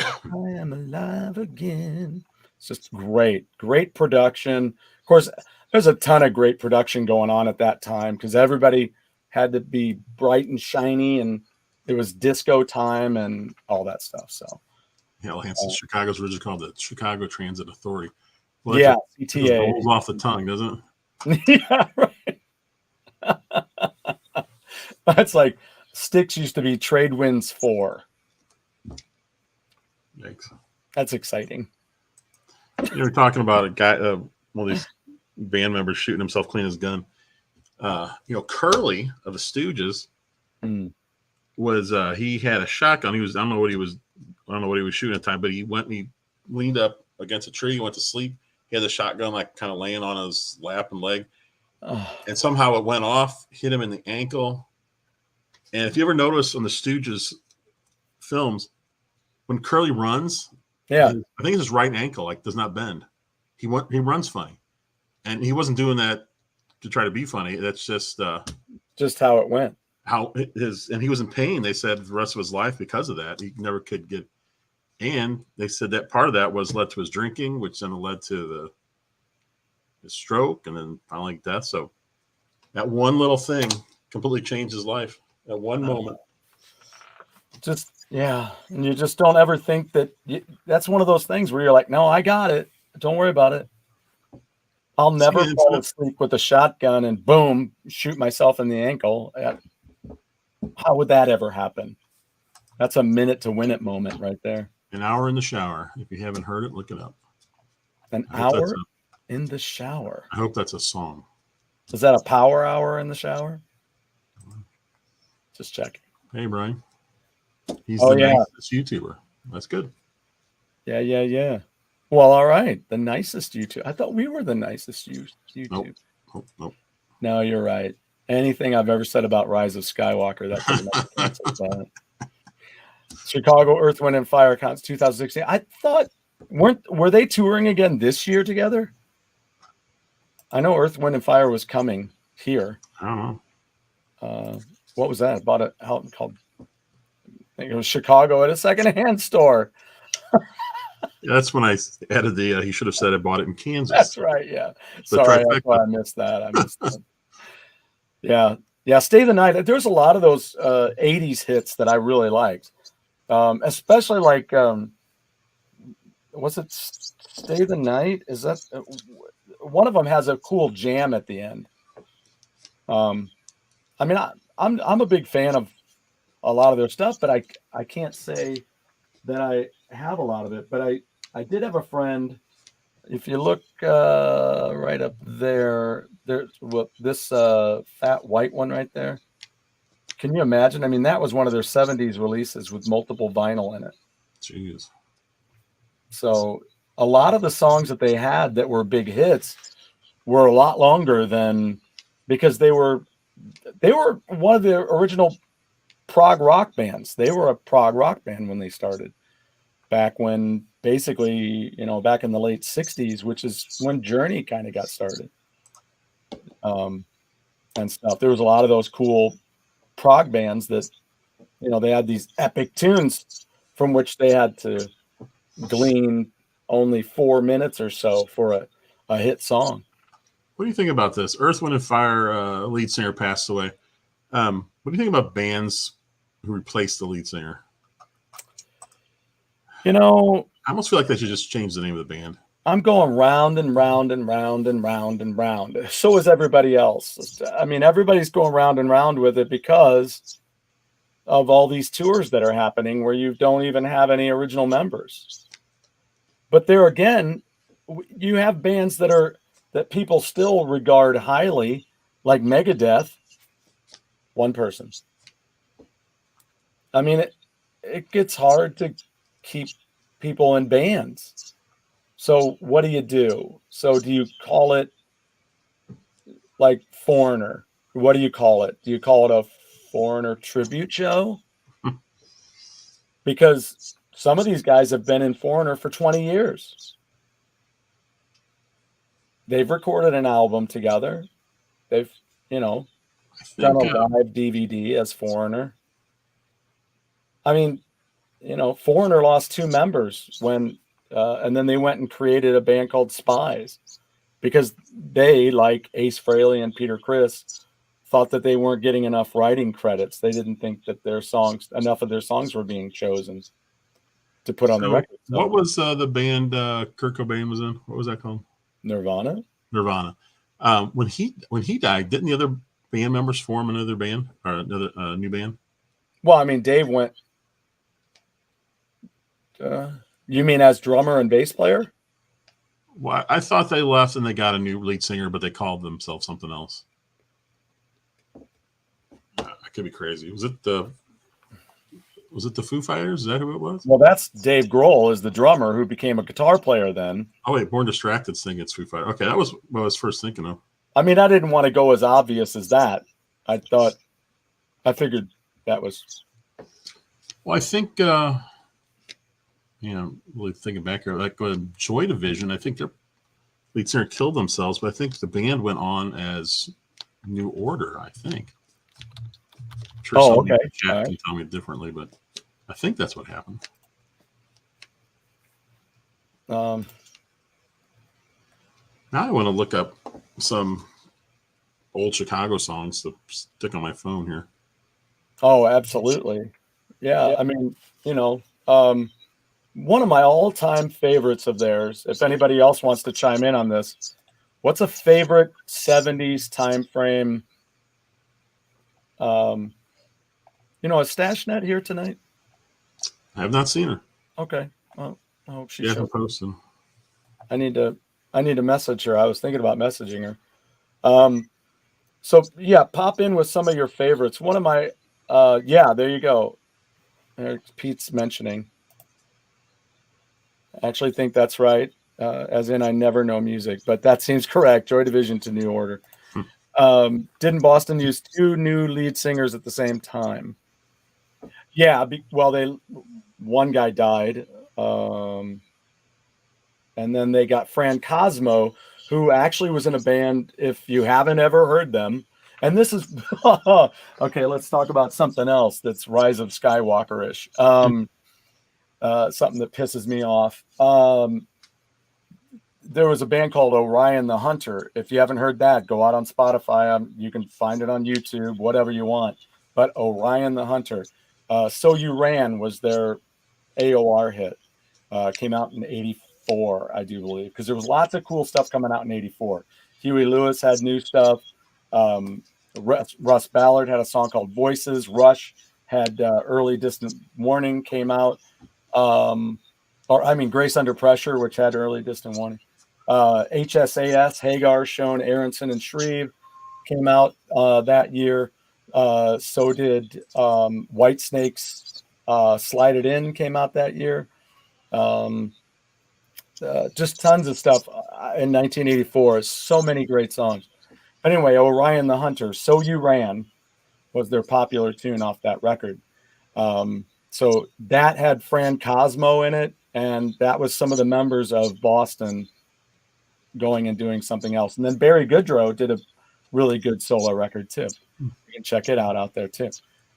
I am alive again. It's just great production. Of course, there's a ton of great production going on at that time because everybody had to be bright and shiny, and it was disco time and all that stuff. So, yeah, Lance, Chicago's originally called the Chicago Transit Authority. Well, yeah, it just rolls off the tongue, doesn't it? Yeah, right. That's like Styx used to be Trade Winds 4. Yikes. That's exciting. You're talking about a guy, one of these band members shooting himself clean his gun. Curly of the Stooges was he had a shotgun. I don't know what he was shooting at the time, but he went and he leaned up against a tree, went to sleep. He had the shotgun like kind of laying on his lap and leg. And somehow it went off, hit him in the ankle. And if you ever notice on the Stooges films, when Curly runs, I think his right ankle like does not bend. He runs funny, and he wasn't doing that to try to be funny. That's just how it went. And he was in pain. They said for the rest of his life because of that. He never could get. And they said that part of that was led to his drinking, which then led to his stroke, and then finally death. So that one little thing completely changed his life. At one moment. And you just don't ever think that that's one of those things where you're like, no, I got it. Don't worry about it. I'll never fall asleep with a shotgun and boom, shoot myself in the ankle. How would that ever happen? That's a minute to win it moment right there. An hour in the shower. If you haven't heard it, look it up. An hour in the shower. I hope that's a song. Is that a power hour in the shower? Just checking. Hey, Brian. He's the nicest YouTuber. That's good. Yeah. Well, all right. The nicest YouTube. I thought we were the nicest YouTube. Nope. No, you're right. Anything I've ever said about Rise of Skywalker, that pretty much cancels that. Chicago Earth, Wind, and Fire Cons 2016. I thought were they touring again this year together? I know Earth, Wind, and Fire was coming here. I don't know. What was that? I bought it out called. I think it was Chicago at a secondhand store. That's when I added he should have said I bought it in Kansas. That's right. Yeah. Sorry, that's why I missed that. Yeah. Stay the Night. There's a lot of those 80s hits that I really liked. Especially like, was it Stay the Night? Is that one of them has a cool jam at the end? I mean, I'm a big fan of a lot of their stuff, but I can't say that I have a lot of it. But I did have a friend. If you look right up there's this fat white one right there. Can you imagine? I mean, that was one of their 70s releases with multiple vinyl in it. Jeez. So a lot of the songs that they had that were big hits were a lot longer than because they were one of the original prog rock bands. They were a prog rock band when they started back when basically, back in the late 60s, which is when Journey kind of got started. And stuff. There was a lot of those cool prog bands that, they had these epic tunes from which they had to glean only 4 minutes or so for a hit song. What do you think about this? Earth, Wind, and Fire lead singer passed away. What do you think about bands who replaced the lead singer? You know, I almost feel like they should just change the name of the band. I'm going round and round and round and round and round. So is everybody else. I mean, everybody's going round and round with it because of all these tours that are happening where you don't even have any original members. But there again, you have bands that people still regard highly, like Megadeth. One person. I mean, it gets hard to keep people in bands. So what do you do? So do you call it like Foreigner? What do you call it? Do you call it a Foreigner tribute show? Because some of these guys have been in Foreigner for 20 years. They've recorded an album together. They've, done a live DVD as Foreigner. I mean, Foreigner lost 2 members when, and then they went and created a band called Spies because they, like Ace Frehley and Peter Criss, thought that they weren't getting enough writing credits. They didn't think that enough of their songs were being chosen to put on the record. So, what was the band Kurt Cobain was in? What was that called? Nirvana. When he died, didn't the other band members form another band or another new band? Well, I mean, Dave went. You mean as drummer and bass player? Well, I thought they left and they got a new lead singer, but they called themselves something else. I could be crazy. Was it the Foo Fighters? Is that who it was? Well, that's Dave Grohl is the drummer who became a guitar player then. Oh wait, Born Distracted thing. It's Foo Fighters. Okay, that was what I was first thinking of. I mean, I didn't want to go as obvious as that. I figured that was. Well, I think, really thinking back here, like Joy Division, I think their lead singer killed themselves, but I think the band went on as New Order, I think. I'm sure somebody in the chat can tell me differently, but I think that's what happened. Now I want to look up some old Chicago songs to stick on my phone here. Oh, absolutely. Yeah. I mean, one of my all-time favorites of theirs, if anybody else wants to chime in on this, what's a favorite 70s time frame? Is Stashnet here tonight? I have not seen her. Okay. Well, I hope she hasn't posted. I need to message her. I was thinking about messaging her. So yeah, pop in with some of your favorites. One of my there you go. Pete's mentioning. I actually think that's right. As in I never know music, but that seems correct. Joy Division to New Order. Didn't Boston use 2 new lead singers at the same time? Yeah, one guy died. And then they got Fran Cosmo, who actually was in a band, if you haven't ever heard them. And this is okay, let's talk about something else that's Rise of Skywalker-ish. Something that pisses me off. There was a band called Orion the Hunter. If you haven't heard that, go out on Spotify. You can find it on YouTube, whatever you want. But Orion the Hunter. So You Ran was their AOR hit. Came out in 84, I do believe, because there was lots of cool stuff coming out in 84. Huey Lewis had new stuff. Russ Ballard had a song called Voices. Rush had Early Distant Warning came out. Grace Under Pressure, which had Early Distant Warning. HSAS, Hagar, Schoen, Aronson, and Shreve came out that year. So did Whitesnake's Slide It In came out that year. Just tons of stuff in 1984. So many great songs. Anyway, Orion the Hunter, So You Ran was their popular tune off that record. So that had Fran Cosmo in it, and that was some of the members of Boston going and doing something else. And then Barry Goodrow did a really good solo record too. You can check it out there too.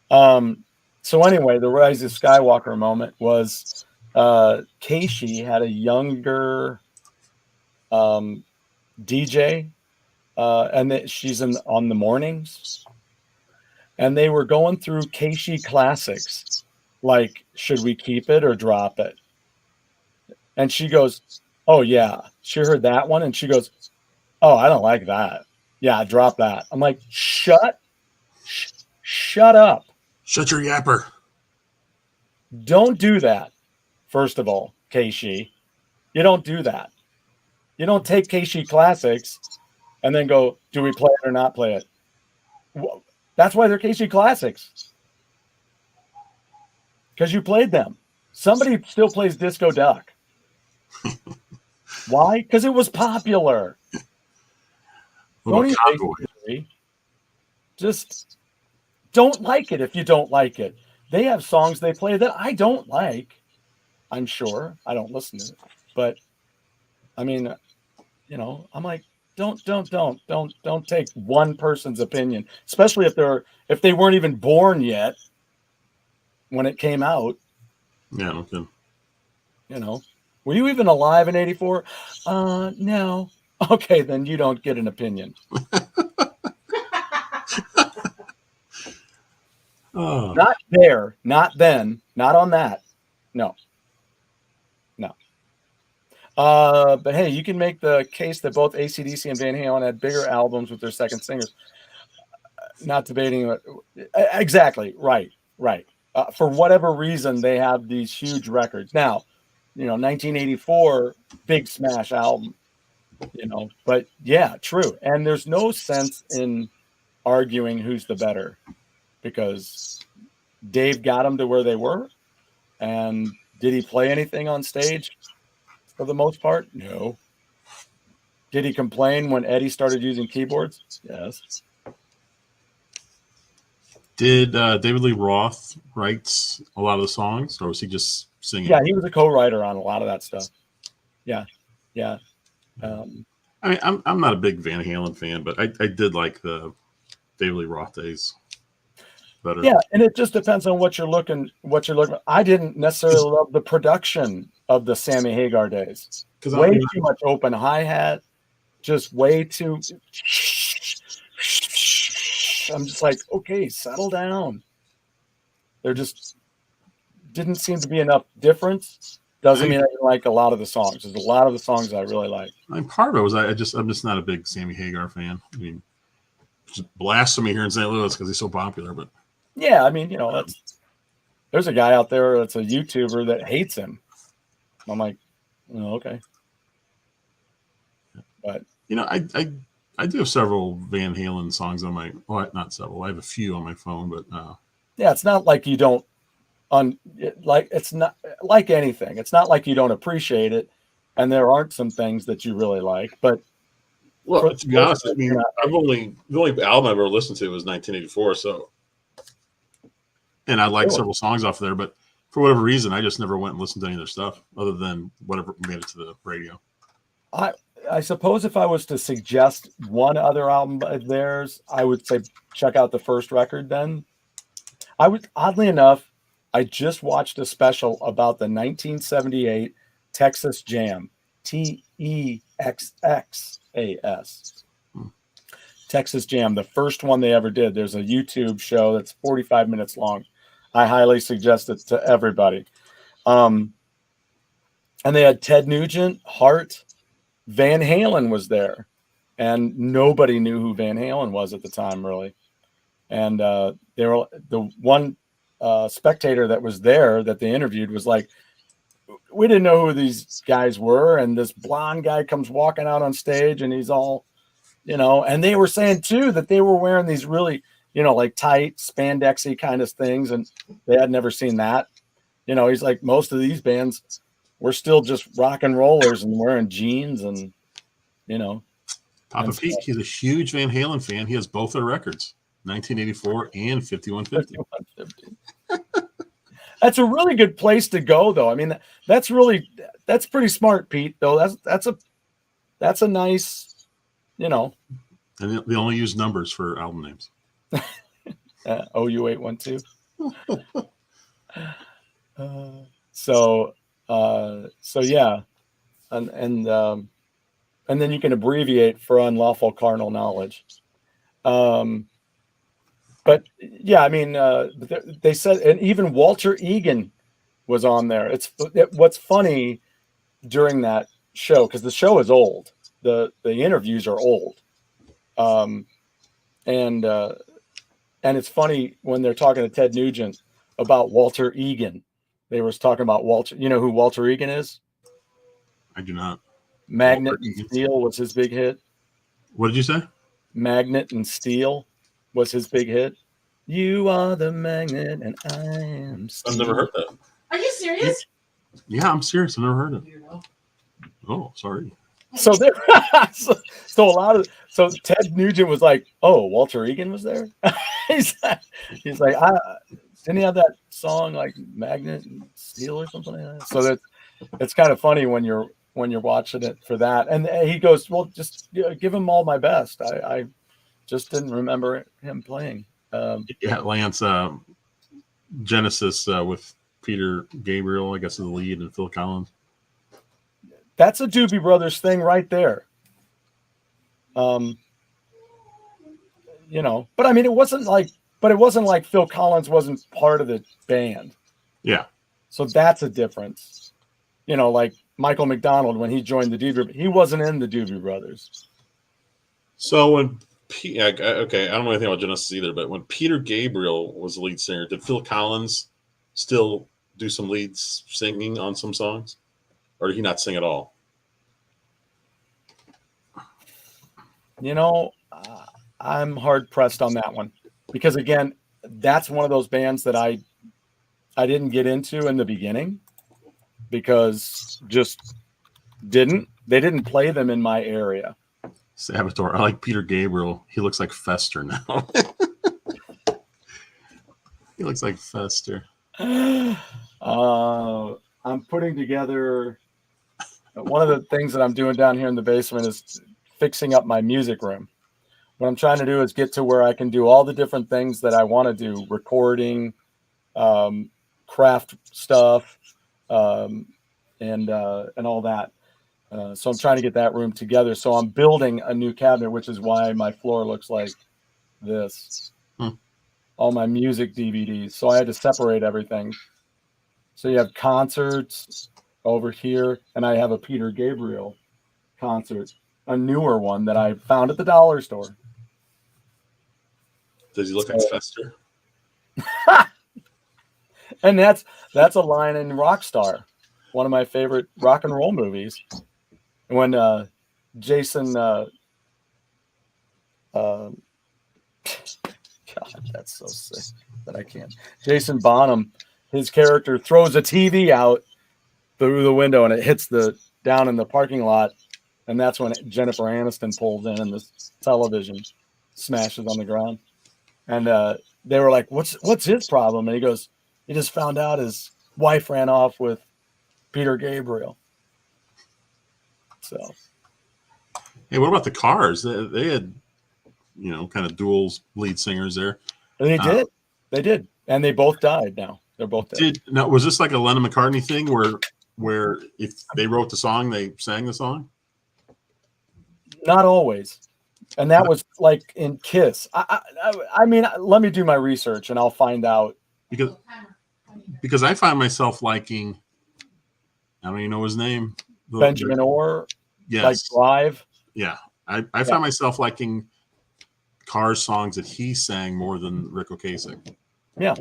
So anyway, the Rise of Skywalker moment was Keishi had a younger DJ she's on the mornings, and they were going through Keishi classics, like, should we keep it or drop it? And she goes, oh yeah, she heard that one, and she goes, oh, I don't like that. Yeah, drop that. I'm like, shut up. Shut your yapper. Don't do that. First of all, Keishi, you don't do that. You don't take Keishi classics and then go, do we play it or not play it? That's why they're Keishi classics. Because you played them. Somebody still plays Disco Duck. Why? Because it was popular. What about Cowboy? Just don't like it if you don't like it. They have songs they play that I don't like. I'm sure I don't listen to it, but I mean, you know, I'm like, don't take one person's opinion, especially if they weren't even born yet when it came out. Yeah, okay. You know, were you even alive in '84? No. Okay, then you don't get an opinion. Oh. Not there, not then, not on that. No. But hey, you can make the case that both AC/DC and Van Halen had bigger albums with their second singers. Not debating it. Exactly. Right. For whatever reason, they have these huge records. Now, 1984, big smash album, but yeah, true. And there's no sense in arguing who's the better, because Dave got them to where they were. And did he play anything on stage for the most part? No. Did he complain when Eddie started using keyboards? Yes. Did David Lee Roth write a lot of the songs, or was he just singing? Yeah, he was a co-writer on a lot of that stuff. Yeah. I mean, I'm not a big Van Halen fan, but I did like the David Lee Roth days better. Yeah, and it just depends on what you're looking. I didn't necessarily love the production of the Sammy Hagar days. Way too much open hi-hat, just way too. I'm just like, okay, settle down. There just didn't seem to be enough difference. Doesn't mean I didn't like a lot of the songs. There's a lot of the songs I really like. And part of it was I'm just not a big Sammy Hagar fan. I mean, just blasphemy here in St. Louis because he's so popular. But yeah, I mean, there's a guy out there that's a YouTuber that hates him. I'm like, oh, okay. But I do have several Van Halen songs on my. Well, not several. I have a few on my phone, but yeah, it's not like you don't. It's not like anything. It's not like you don't appreciate it, and there aren't some things that you really like. But well, to be honest, I mean, the only album I've ever listened to was 1984. So, and I like several songs off there, but for whatever reason, I just never went and listened to any of their stuff other than whatever made it to the radio. I suppose if I was to suggest one other album of theirs, I would say check out the first record. Then oddly enough, I just watched a special about the 1978 Texas Jam, TEXXAS. Texas Jam, the first one they ever did. There's a YouTube show that's 45 minutes long. I highly suggest it to everybody. And they had Ted Nugent, Hart, Van Halen was there, and nobody knew who Van Halen was at the time, really. And they were the one spectator that was there that they interviewed was like, we didn't know who these guys were, and this blonde guy comes walking out on stage, and he's all, and they were saying too that they were wearing these really, like tight spandexy kind of things, and they had never seen that. He's like, most of these bands were still just rock and rollers and wearing jeans and, Papa Pete, he's a huge Van Halen fan. He has both their records, 1984 and 5150. That's a really good place to go, though. I mean, that's pretty smart, Pete, though. That's a nice, And they only use numbers for album names. OU812. So yeah. And and then you can abbreviate for unlawful carnal knowledge. But yeah, I mean, they said, and even Walter Egan was on there. What's funny during that show, because the show is old, the interviews are old, and it's funny when they're talking to Ted Nugent about Walter Egan. They were talking about Walter. You know who Walter Egan is? I do not. Magnet Walter and Egan. Steel was his big hit. What did you say? Magnet and Steel was his big hit. You are the magnet and I am steel. I've never heard that. Are you serious? Yeah, I'm serious. I've never heard it. Oh, sorry. So there, so a lot of Ted Nugent was like, "Oh, Walter Egan was there." he's like, didn't he have that song like Magnet and Steel or something like that? So it's kind of funny when you're watching it for that. And he goes, "Well, just give him all my best. I just didn't remember him playing." Yeah, Lance, Genesis with Peter Gabriel, I guess, is the lead, and Phil Collins. That's a Doobie Brothers thing right there. But I mean, it wasn't like Phil Collins wasn't part of the band. Yeah. So that's a difference. Like Michael McDonald, when he joined the Doobie, he wasn't in the Doobie Brothers. So when okay, I don't know anything about Genesis either, but when Peter Gabriel was the lead singer, did Phil Collins still do some lead singing on some songs? Or did he not sing at all? I'm hard pressed on that one because, again, that's one of those bands that I didn't get into in the beginning because they didn't play them in my area. Saboteur. I like Peter Gabriel. He looks like Fester now. He looks like Fester. I'm putting together. One of the things that I'm doing down here in the basement is fixing up my music room. What I'm trying to do is get to where I can do all the different things that I want to do: recording, craft stuff, and all that. So I'm trying to get that room together. So I'm building a new cabinet, which is why my floor looks like this. All my music DVDs. So I had to separate everything. So you have concerts over here, and I have a Peter Gabriel concert, a newer one that I found at the dollar store. Does he look like Fester? And that's a line in Rockstar, one of my favorite rock and roll movies. When Jason, God, that's so sick that I can't. Jason Bonham, his character throws a TV out through the window and it hits down in the parking lot, and that's when Jennifer Aniston pulls in and this television smashes on the ground. And they were like, "What's his problem?" And he goes, "He just found out his wife ran off with Peter Gabriel." So, hey, what about the Cars? They had, kind of dual lead singers there. they did, and they both died. Now they're both dead. Now, was this like a Lennon McCartney thing where if they wrote the song, they sang the song? Not always. And that was like in Kiss. I mean, let me do my research and I'll find out. Because I find myself liking, I don't even know his name. Benjamin Orr. Yes. Like Live. Yeah. I find myself liking Cars songs that he sang more than Rick Ocasek. Yeah.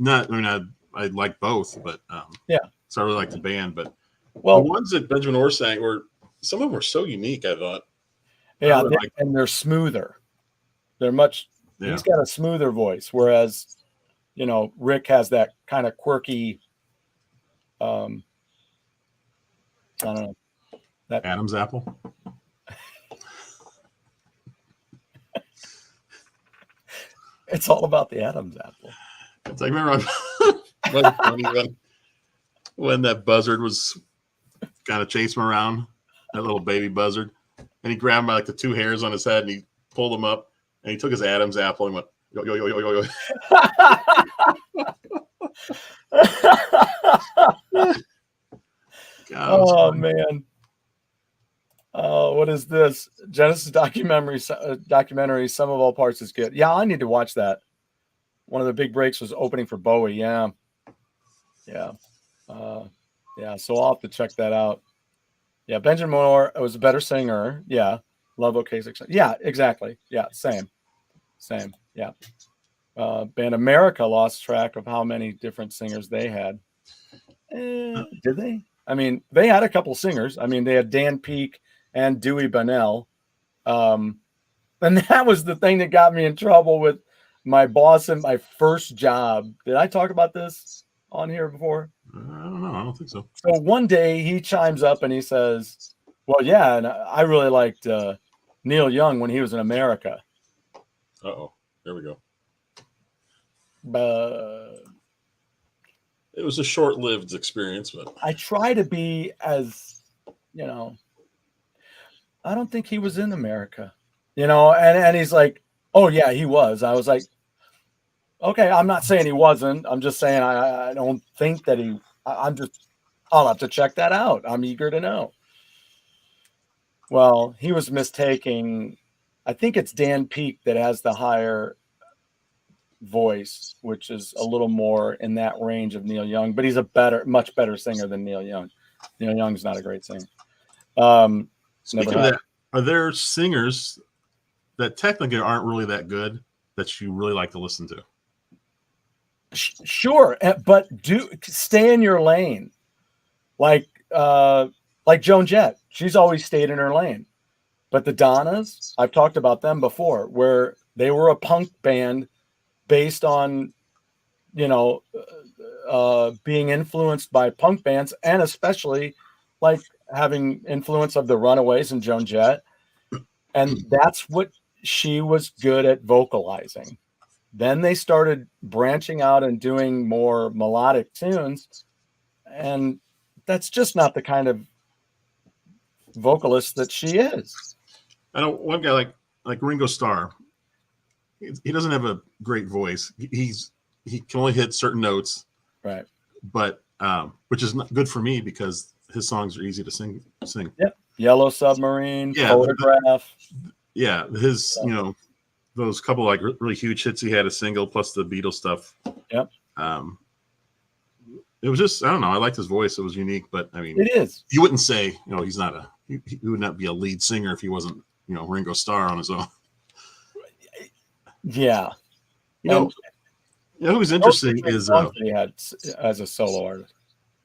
I like both, but yeah. So I really like the band, but the well, ones that Benjamin Orr sang some of them were so unique, I thought. Yeah, and they're smoother. They're much. Yeah. He's got a smoother voice, whereas, Rick has that kind of quirky. I don't know. That Adam's apple. It's all about the Adam's apple. It's like, remember when that buzzard was kind of chasing him around, that little baby buzzard. And he grabbed him by like the two hairs on his head and he pulled him up and he took his Adam's apple and went, yo, yo, yo, yo, yo, yo. God, oh, man. What is this? Genesis documentary. Documentary. Some of all parts is good. Yeah, I need to watch that. One of the big breaks was opening for Bowie. Yeah. Yeah. So I'll have to check that out. Yeah, Benjamin Moore was a better singer. Yeah. Love OK6. Yeah, exactly. Yeah, same. Yeah. Band America lost track of how many different singers they had. Did they? I mean, they had a couple singers. I mean, they had Dan Peake and Dewey Bunnell. And that was the thing that got me in trouble with my boss in my first job. Did I talk about this on here before? I don't know. I don't think so. So one day he chimes up and he says, well, yeah, and I really liked Neil Young when he was in America. Uh-oh. There we go. Uh, It was a short-lived experience, but I try to be as, I don't think he was in America, and he's like, oh yeah, he was. I was like, okay, I'm not saying he wasn't. I'm just saying I don't think that I'll have to check that out. I'm eager to know. Well, he was mistaking, I think it's Dan Peake that has the higher voice, which is a little more in that range of Neil Young, but he's much better singer than Neil Young. Neil Young's not a great singer. speaking of that, are there singers that technically aren't really that good that you really like to listen to? Sure, but do stay in your lane. Like Joan Jett, she's always stayed in her lane. But the Donnas, I've talked about them before, where they were a punk band based on, being influenced by punk bands, and especially like having influence of the Runaways and Joan Jett. And that's what she was good at vocalizing. Then they started branching out and doing more melodic tunes. And that's just not the kind of vocalist that she is. I know one guy like Ringo Starr. He doesn't have a great voice. He can only hit certain notes, right? But which is not good for me because his songs are easy to sing. Yep. Yellow Submarine, Photograph. His those couple like really huge hits he had, a single plus the Beatles stuff. Yep. It was just, I don't know. I liked his voice. It was unique, but I mean, it is. You wouldn't say, he's not he would not be a lead singer if he wasn't, Ringo Starr on his own. Yeah. Who's interesting is he had as a solo artist.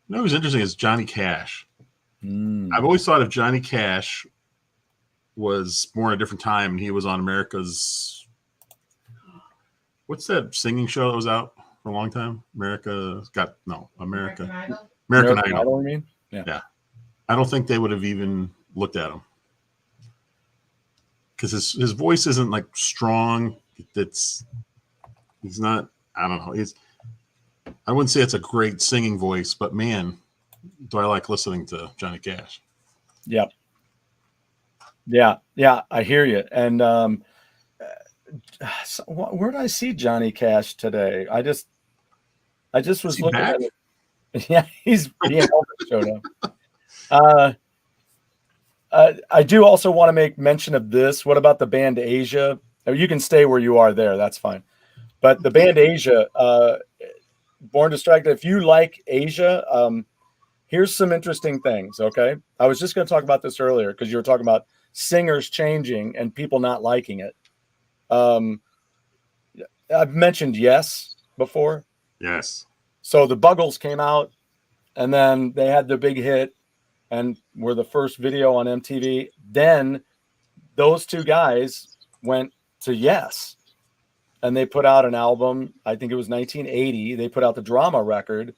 Who's interesting is Johnny Cash. Mm. I've always thought of Johnny Cash was born a different time, and he was on America's, what's that singing show that was out for a long time? American Idol. American Idol. You mean? Yeah. I don't think they would have even looked at him because his voice isn't like strong. He's not. I don't know. I wouldn't say it's a great singing voice, but man, do I like listening to Johnny Cash. Yep. Yeah, I hear you. And where did I see Johnny Cash today? I just was looking at it. Yeah, he showed up. I do also want to make mention of this. What about the band Asia? You can stay where you are there. That's fine. But the band Asia, Born Distracted, if you like Asia, here's some interesting things, okay? I was just going to talk about this earlier because you were talking about singers changing and people not liking it. I've mentioned Yes before. Yes. So the Buggles came out, and then they had the big hit and were the first video on MTV. Then those two guys went to Yes, and they put out an album. I think it was 1980. They put out the Drama record.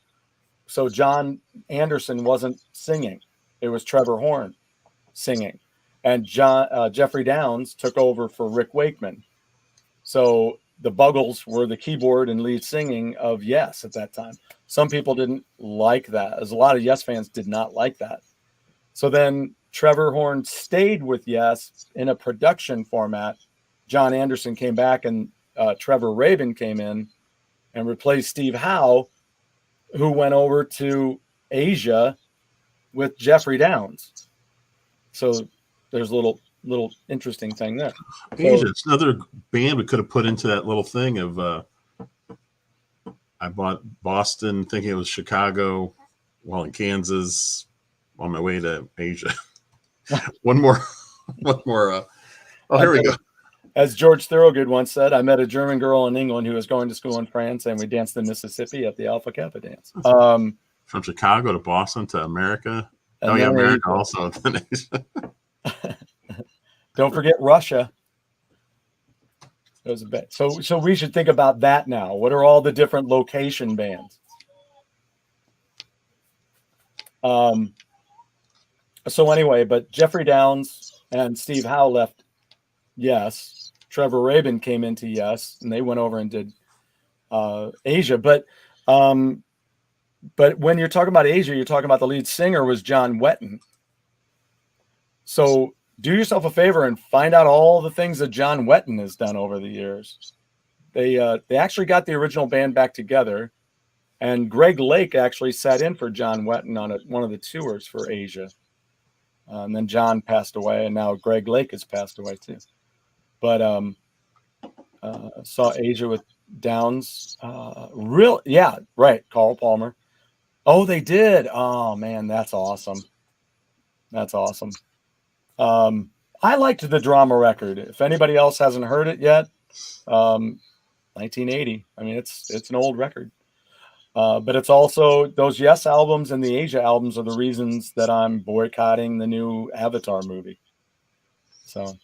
So John Anderson wasn't singing. It was Trevor Horn singing. And Jeffrey Downs took over for Rick Wakeman. So the Buggles were the keyboard and lead singing of Yes at that time. Some people didn't like that, as a lot of Yes fans did not like that. So then Trevor Horn stayed with Yes in a production format. John Anderson came back, and Trevor Rabin came in and replaced Steve Howe, who went over to Asia with Jeffrey Downs. So there's a little interesting thing there. Asia, it's another band we could have put into that little thing of I bought Boston thinking it was Chicago while in Kansas on my way to Asia. one more. Here we go. As George Thorogood once said, I met a German girl in England who was going to school in France, and we danced in Mississippi at the Alpha Kappa dance. From Chicago to Boston to America. Oh yeah, America also. Don't forget Russia. That was a bit. So we should think about that now. What are all the different location bands? So anyway, but Jeffrey Downs and Steve Howe left Yes. Trevor Rabin came into Yes, and they went over and did Asia. But when you're talking about Asia, you're talking about the lead singer was John Wetton. So do yourself a favor and find out all the things that John Wetton has done over the years. They actually got the original band back together, and Greg Lake actually sat in for John Wetton on one of the tours for Asia. And then John passed away, and now Greg Lake has passed away too. But saw Asia with Downs. Carl Palmer. Oh, they did. Oh man, that's awesome. That's awesome. I liked the drama record. If anybody else hasn't heard it yet, 1980. I mean, it's an old record. But it's also those Yes albums and the Asia albums are the reasons that I'm boycotting the new Avatar movie. So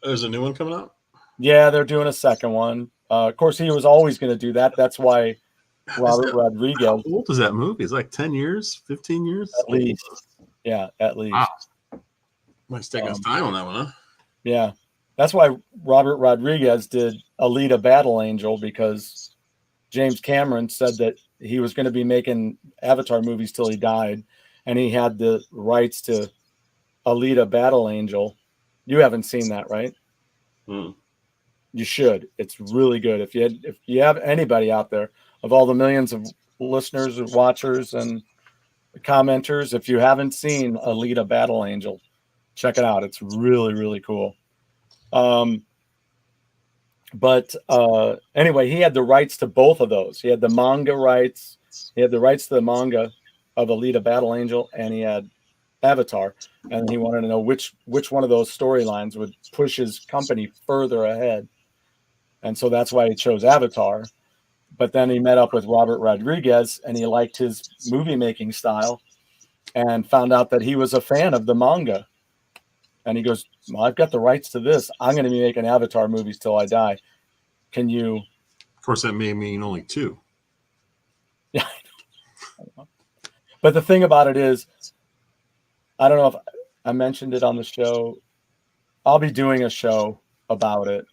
there's a new one coming out. Yeah, they're doing a second one. Of course, he was always going to do that. That's why Robert Rodriguez. How old is that movie? It's like 10 years, 15 years? At least. Yeah, at least. Wow. Might take us time on that one, huh? Yeah. That's why Robert Rodriguez did Alita Battle Angel, because James Cameron said that he was going to be making Avatar movies till he died, and he had the rights to Alita Battle Angel. You haven't seen that, right? Hmm. You should. It's really good. If you have anybody out there, of all the millions of listeners and watchers and commenters, if you haven't seen Alita Battle Angel, check it out. It's really, really cool. Anyway, he had the rights to both of those. He had the manga rights. He had the rights to the manga of Alita Battle Angel, and he had Avatar. And he wanted to know which one of those storylines would push his company further ahead. And so that's why he chose Avatar. But then he met up with Robert Rodriguez, and he liked his movie making style and found out that he was a fan of the manga. And he goes, well, I've got the rights to this. I'm going to be making Avatar movies till I die. Can you? Of course, that may mean only 2. Yeah. But the thing about it is, I don't know if I mentioned it on the show. I'll be doing a show about it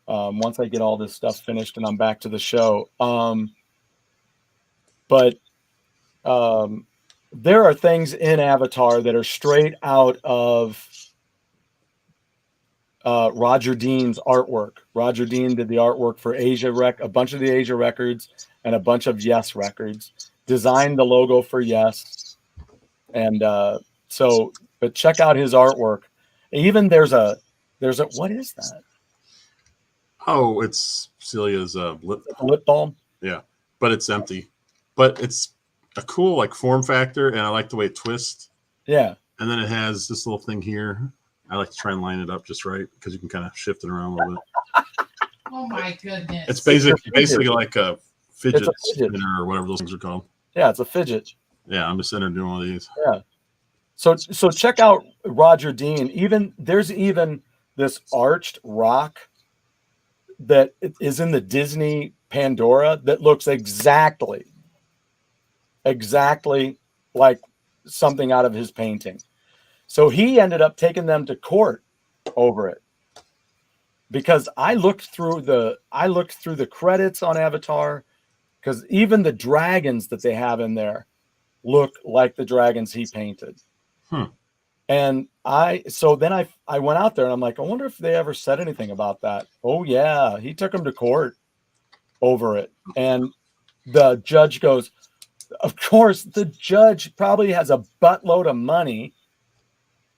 once I get all this stuff finished and I'm back to the show. There are things in Avatar that are straight out of Roger Dean's artwork. Roger Dean did the artwork for a bunch of the Asia records and a bunch of Yes records, designed the logo for Yes. And but check out his artwork. Even there's a what is that? Oh, it's Celia's lip balm. Yeah, but it's empty. But it's a cool like form factor, and I like the way it twists. Yeah. And then it has this little thing here. I like to try and line it up just right because you can kind of shift it around a little bit. Oh my goodness! It's basically like a fidget spinner or whatever those things are called. Yeah, it's a fidget. Yeah, I'm just sitting there doing one of these. Yeah. So check out Roger Dean. There's even this arched rock that is in the Disney Pandora that looks exactly like something out of his painting. So he ended up taking them to court over it, because I looked through the credits on Avatar, because even the dragons that they have in there look like the dragons he painted. And I went out there and I'm like, I wonder if they ever said anything about that. Oh yeah, he took them to court over it. And the judge goes, of course, the judge probably has a buttload of money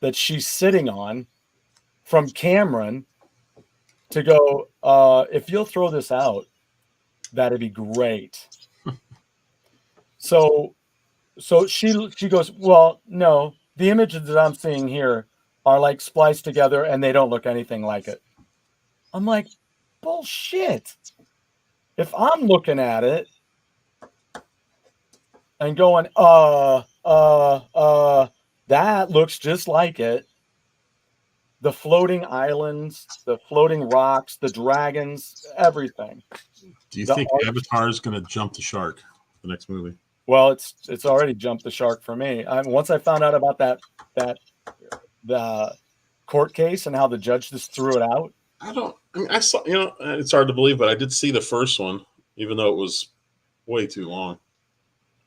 that she's sitting on from Cameron to go, if you'll throw this out, that'd be great. So she goes, well, no, the images that I'm seeing here are like spliced together and they don't look anything like it. I'm like, bullshit. If I'm looking at it and going, that looks just like it. The floating islands, the floating rocks, the dragons, everything. Do you think Avatar is going to jump the shark, the next movie? Well, it's already jumped the shark for me. Once I found out about the court case and how the judge just threw it out. I saw, it's hard to believe, but I did see the first one, even though it was way too long.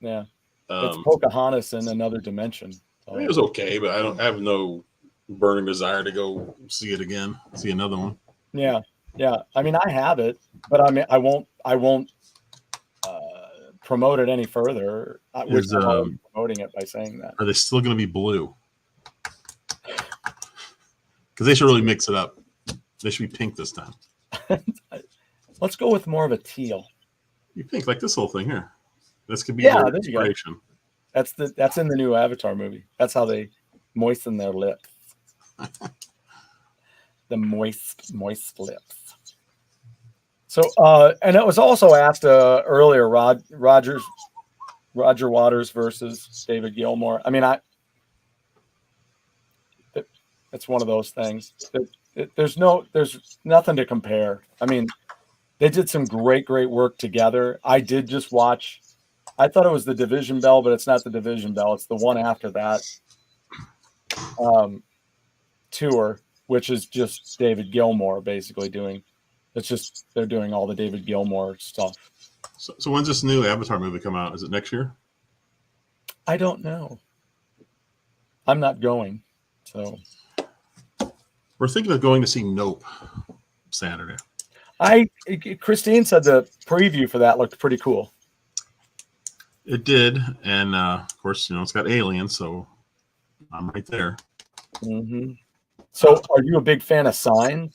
Yeah. It's Pocahontas in another dimension. I mean, it was okay, but I have no burning desire to go see it again, see another one. Yeah. I mean, I have it, but I won't promote it any further. We're promoting it by saying that. Are they still going to be blue? Because they should really mix it up. They should be pink this time. Let's go with more of a teal. You pink, like this whole thing here. This could be your inspiration. That's in the new Avatar movie. That's how they moisten their lips. The moist lips. So, and it was also asked earlier, Roger Waters versus David Gilmour. I mean, it's one of those things. There's nothing to compare. I mean, they did some great work together. I did just watch. I thought it was the Division Bell, but it's not the Division Bell. It's the one after that tour, which is just David Gilmour basically doing. It's just they're doing all the David Gilmour stuff. So when's this new Avatar movie come out? Is it next year? I don't know. I'm not going. So we're thinking of going to see Nope Saturday. Christine said the preview for that looked pretty cool. It did, and of course, it's got aliens, so I'm right there. Mm-hmm. So, are you a big fan of Signs?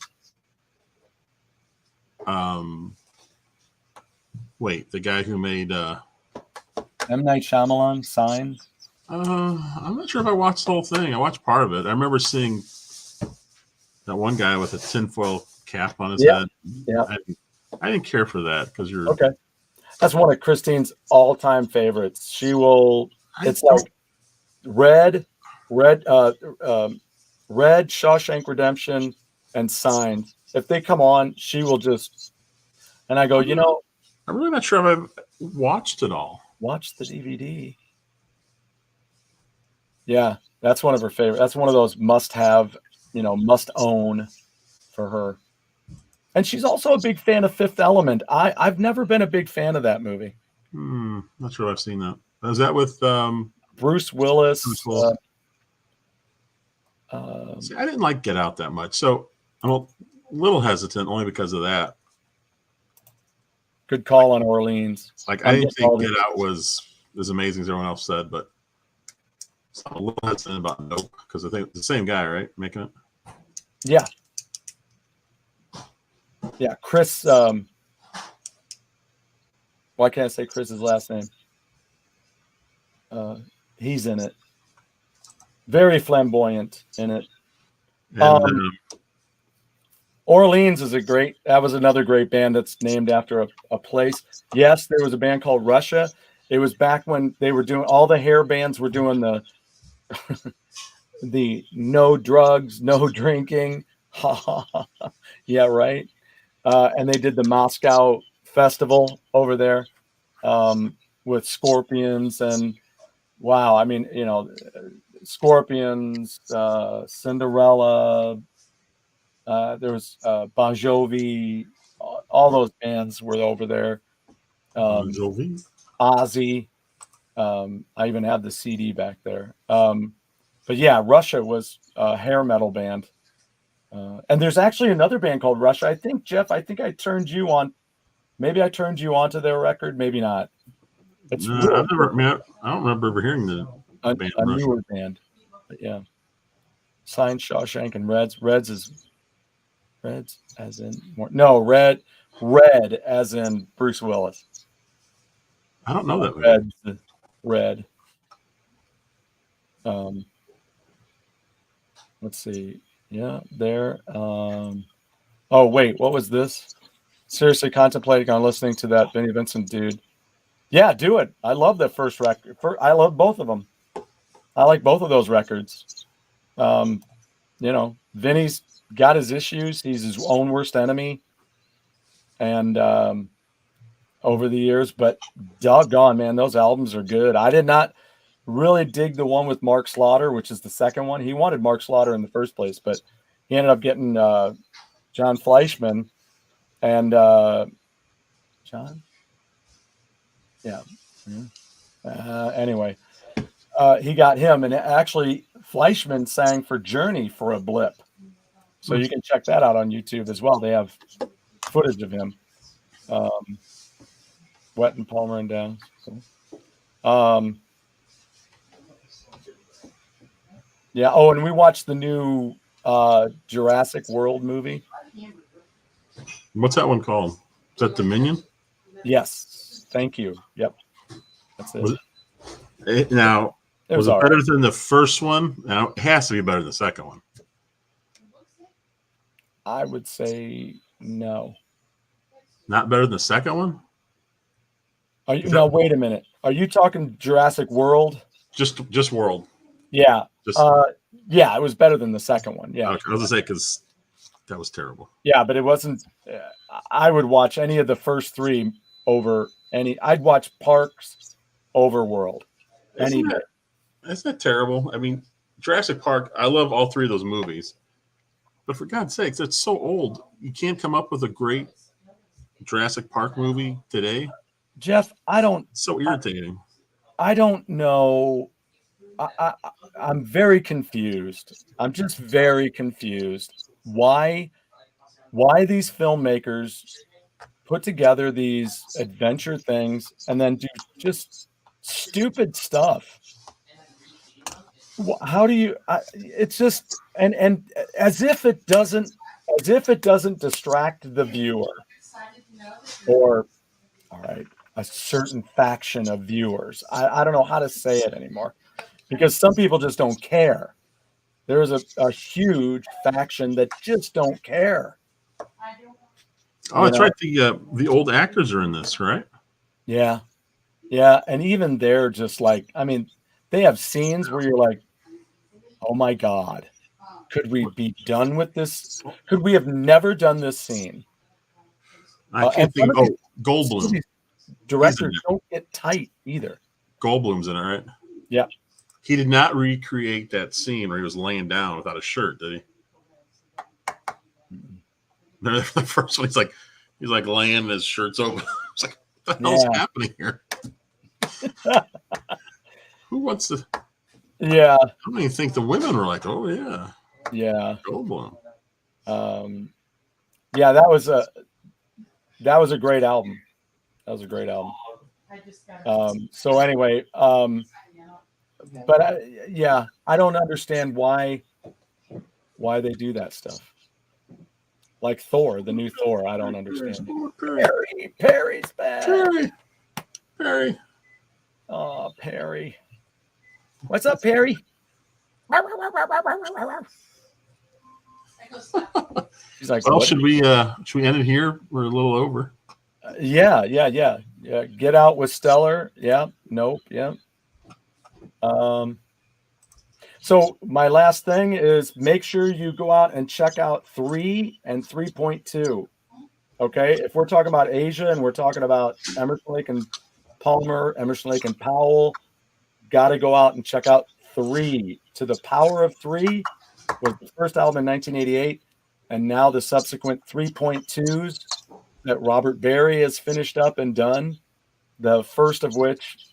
Wait, the guy who made M. Night Shyamalan, Signs? I'm not sure if I watched the whole thing. I watched part of it. I remember seeing that one guy with a tinfoil cap on his head. Yeah. I didn't care for that because you're okay. That's one of Christine's all-time favorites. She will. It's like Red, Shawshank Redemption, and Signs. If they come on, she will just. And I go, I'm really not sure if I've watched it all. Watch the DVD. Yeah, that's one of her favorite. That's one of those must-have, must own for her. And she's also a big fan of Fifth Element. I've never been a big fan of that movie. Not sure I've seen that. Is that with Bruce Willis? See, I didn't like Get Out that much, so I'm a little hesitant only because of that. Good call on Orleans. Like I didn't think Get Out was as amazing as everyone else said, but I'm a little hesitant about Nope because I think it's the same guy, right, making it. Yeah. Yeah, Chris. Why can't I say Chris's last name? He's in it. Very flamboyant in it. And, Orleans is that was another great band that's named after a place. Yes, there was a band called Russia. It was back when they were doing, all the hair bands were doing the the no drugs, no drinking. Yeah, right. And they did the Moscow Festival over there with Scorpions and wow. I mean, Scorpions, Cinderella. There was Bon Jovi. All those bands were over there. Bon Jovi. Ozzy. I even have the CD back there. But yeah, Russia was a hair metal band. And there's actually another band called Russia. I think, Jeff, I turned you on. Maybe I turned you on to their record. Maybe not. It's I don't remember ever hearing the band. A newer band. But yeah. Signed Shawshank and Reds. Reds as in no red as in Bruce Willis. I don't know that movie. Red. Let's see. Yeah, there. Oh wait, what was this? Seriously contemplating on listening to that Vinnie Vincent dude. Yeah, do it. I love that first record. I love both of them. I like both of those records. Vinny's got his issues. He's his own worst enemy. And over the years, but doggone, man, those albums are good. I did not really dig the one with Mark Slaughter, which is the second one. He wanted Mark Slaughter in the first place, but he ended up getting John Fleischman and John. Yeah. Anyway, he got him, and actually Fleischman sang for Journey for a blip. So you can check that out on YouTube as well. They have footage of him. Wet and Palmer and Downs. So. Yeah. Oh, and we watched the new Jurassic World movie. What's that one called? Is that Dominion? Yes. Thank you. Yep. That's it. Now, was it all better right. than the first one? Now, it has to be better than the second one. I would say no. Not better than the second one? Are you? No, wait a minute. Are you talking Jurassic World? Just World. Yeah. Just Yeah, it was better than the second one. Yeah. okay, I was gonna say because that was terrible. Yeah, but it wasn't. I would watch any of the first three over any. I'd watch Parks over World. Any day. That's not terrible. I mean, Jurassic Park. I love all three of those movies, but for God's sakes, it's so old. You can't come up with a great Jurassic Park movie today. Jeff, I don't. It's so irritating. I don't know. I'm very confused. I'm just very confused. Why these filmmakers put together these adventure things and then do just stupid stuff? How do you? It's just and as if it doesn't distract the viewer, or all right, a certain faction of viewers. I don't know how to say it anymore. Because some people just don't care. There is a huge faction that just don't care. Oh, that's right. The old actors are in this, right? Yeah. Yeah. And even they're just like, I mean, they have scenes where you're like, oh my God, could we be done with this? Could we have never done this scene? I can't think. Oh, Goldblum. Directors don't get tight either. Goldblum's in it, right? Yeah. He did not recreate that scene where he was laying down without a shirt, did he? The first one, he's like laying, his shirt's open. It's like, what the hell's happening here? Who wants to? Yeah. I don't even think the women were like, oh yeah, yeah, Goldblum. Yeah, that was a great album. That was a great album. So anyway, but I don't understand why they do that stuff. Like Thor, the new Thor, I don't understand. Perry's back. Perry. Oh, Perry. What's up, Perry? She's like, well, what? should we end it here? We're a little over. Yeah. Get out with Stellar. Yeah. Nope. Yeah. So my last thing is make sure you go out and check out 3 and 3.2. Okay. If we're talking about Asia and we're talking about Emerson, Lake and Palmer, Emerson, Lake and Powell, got to go out and check out 3. To the Power of 3 was the first album in 1988. And now the subsequent 3.2s that Robert Barry has finished up and done. The first of which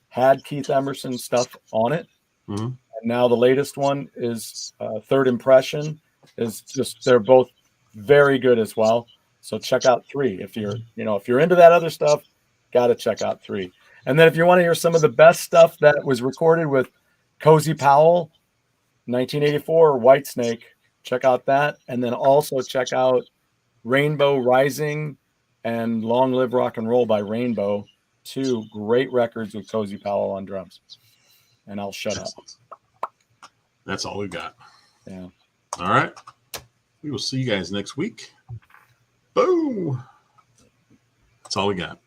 had Keith Emerson stuff on it. Mm-hmm. And now the latest one is Third Impression. They're both very good as well. So check out 3. If you're into that other stuff, got to check out 3. And then if you want to hear some of the best stuff that was recorded with Cozy Powell, 1984 Whitesnake. Check out that. And then also check out Rainbow Rising and Long Live Rock and Roll by Rainbow. 2 great records with Cozy Powell on drums. And I'll shut up. That's all we got. Yeah. All right. We will see you guys next week. Boom. That's all we got.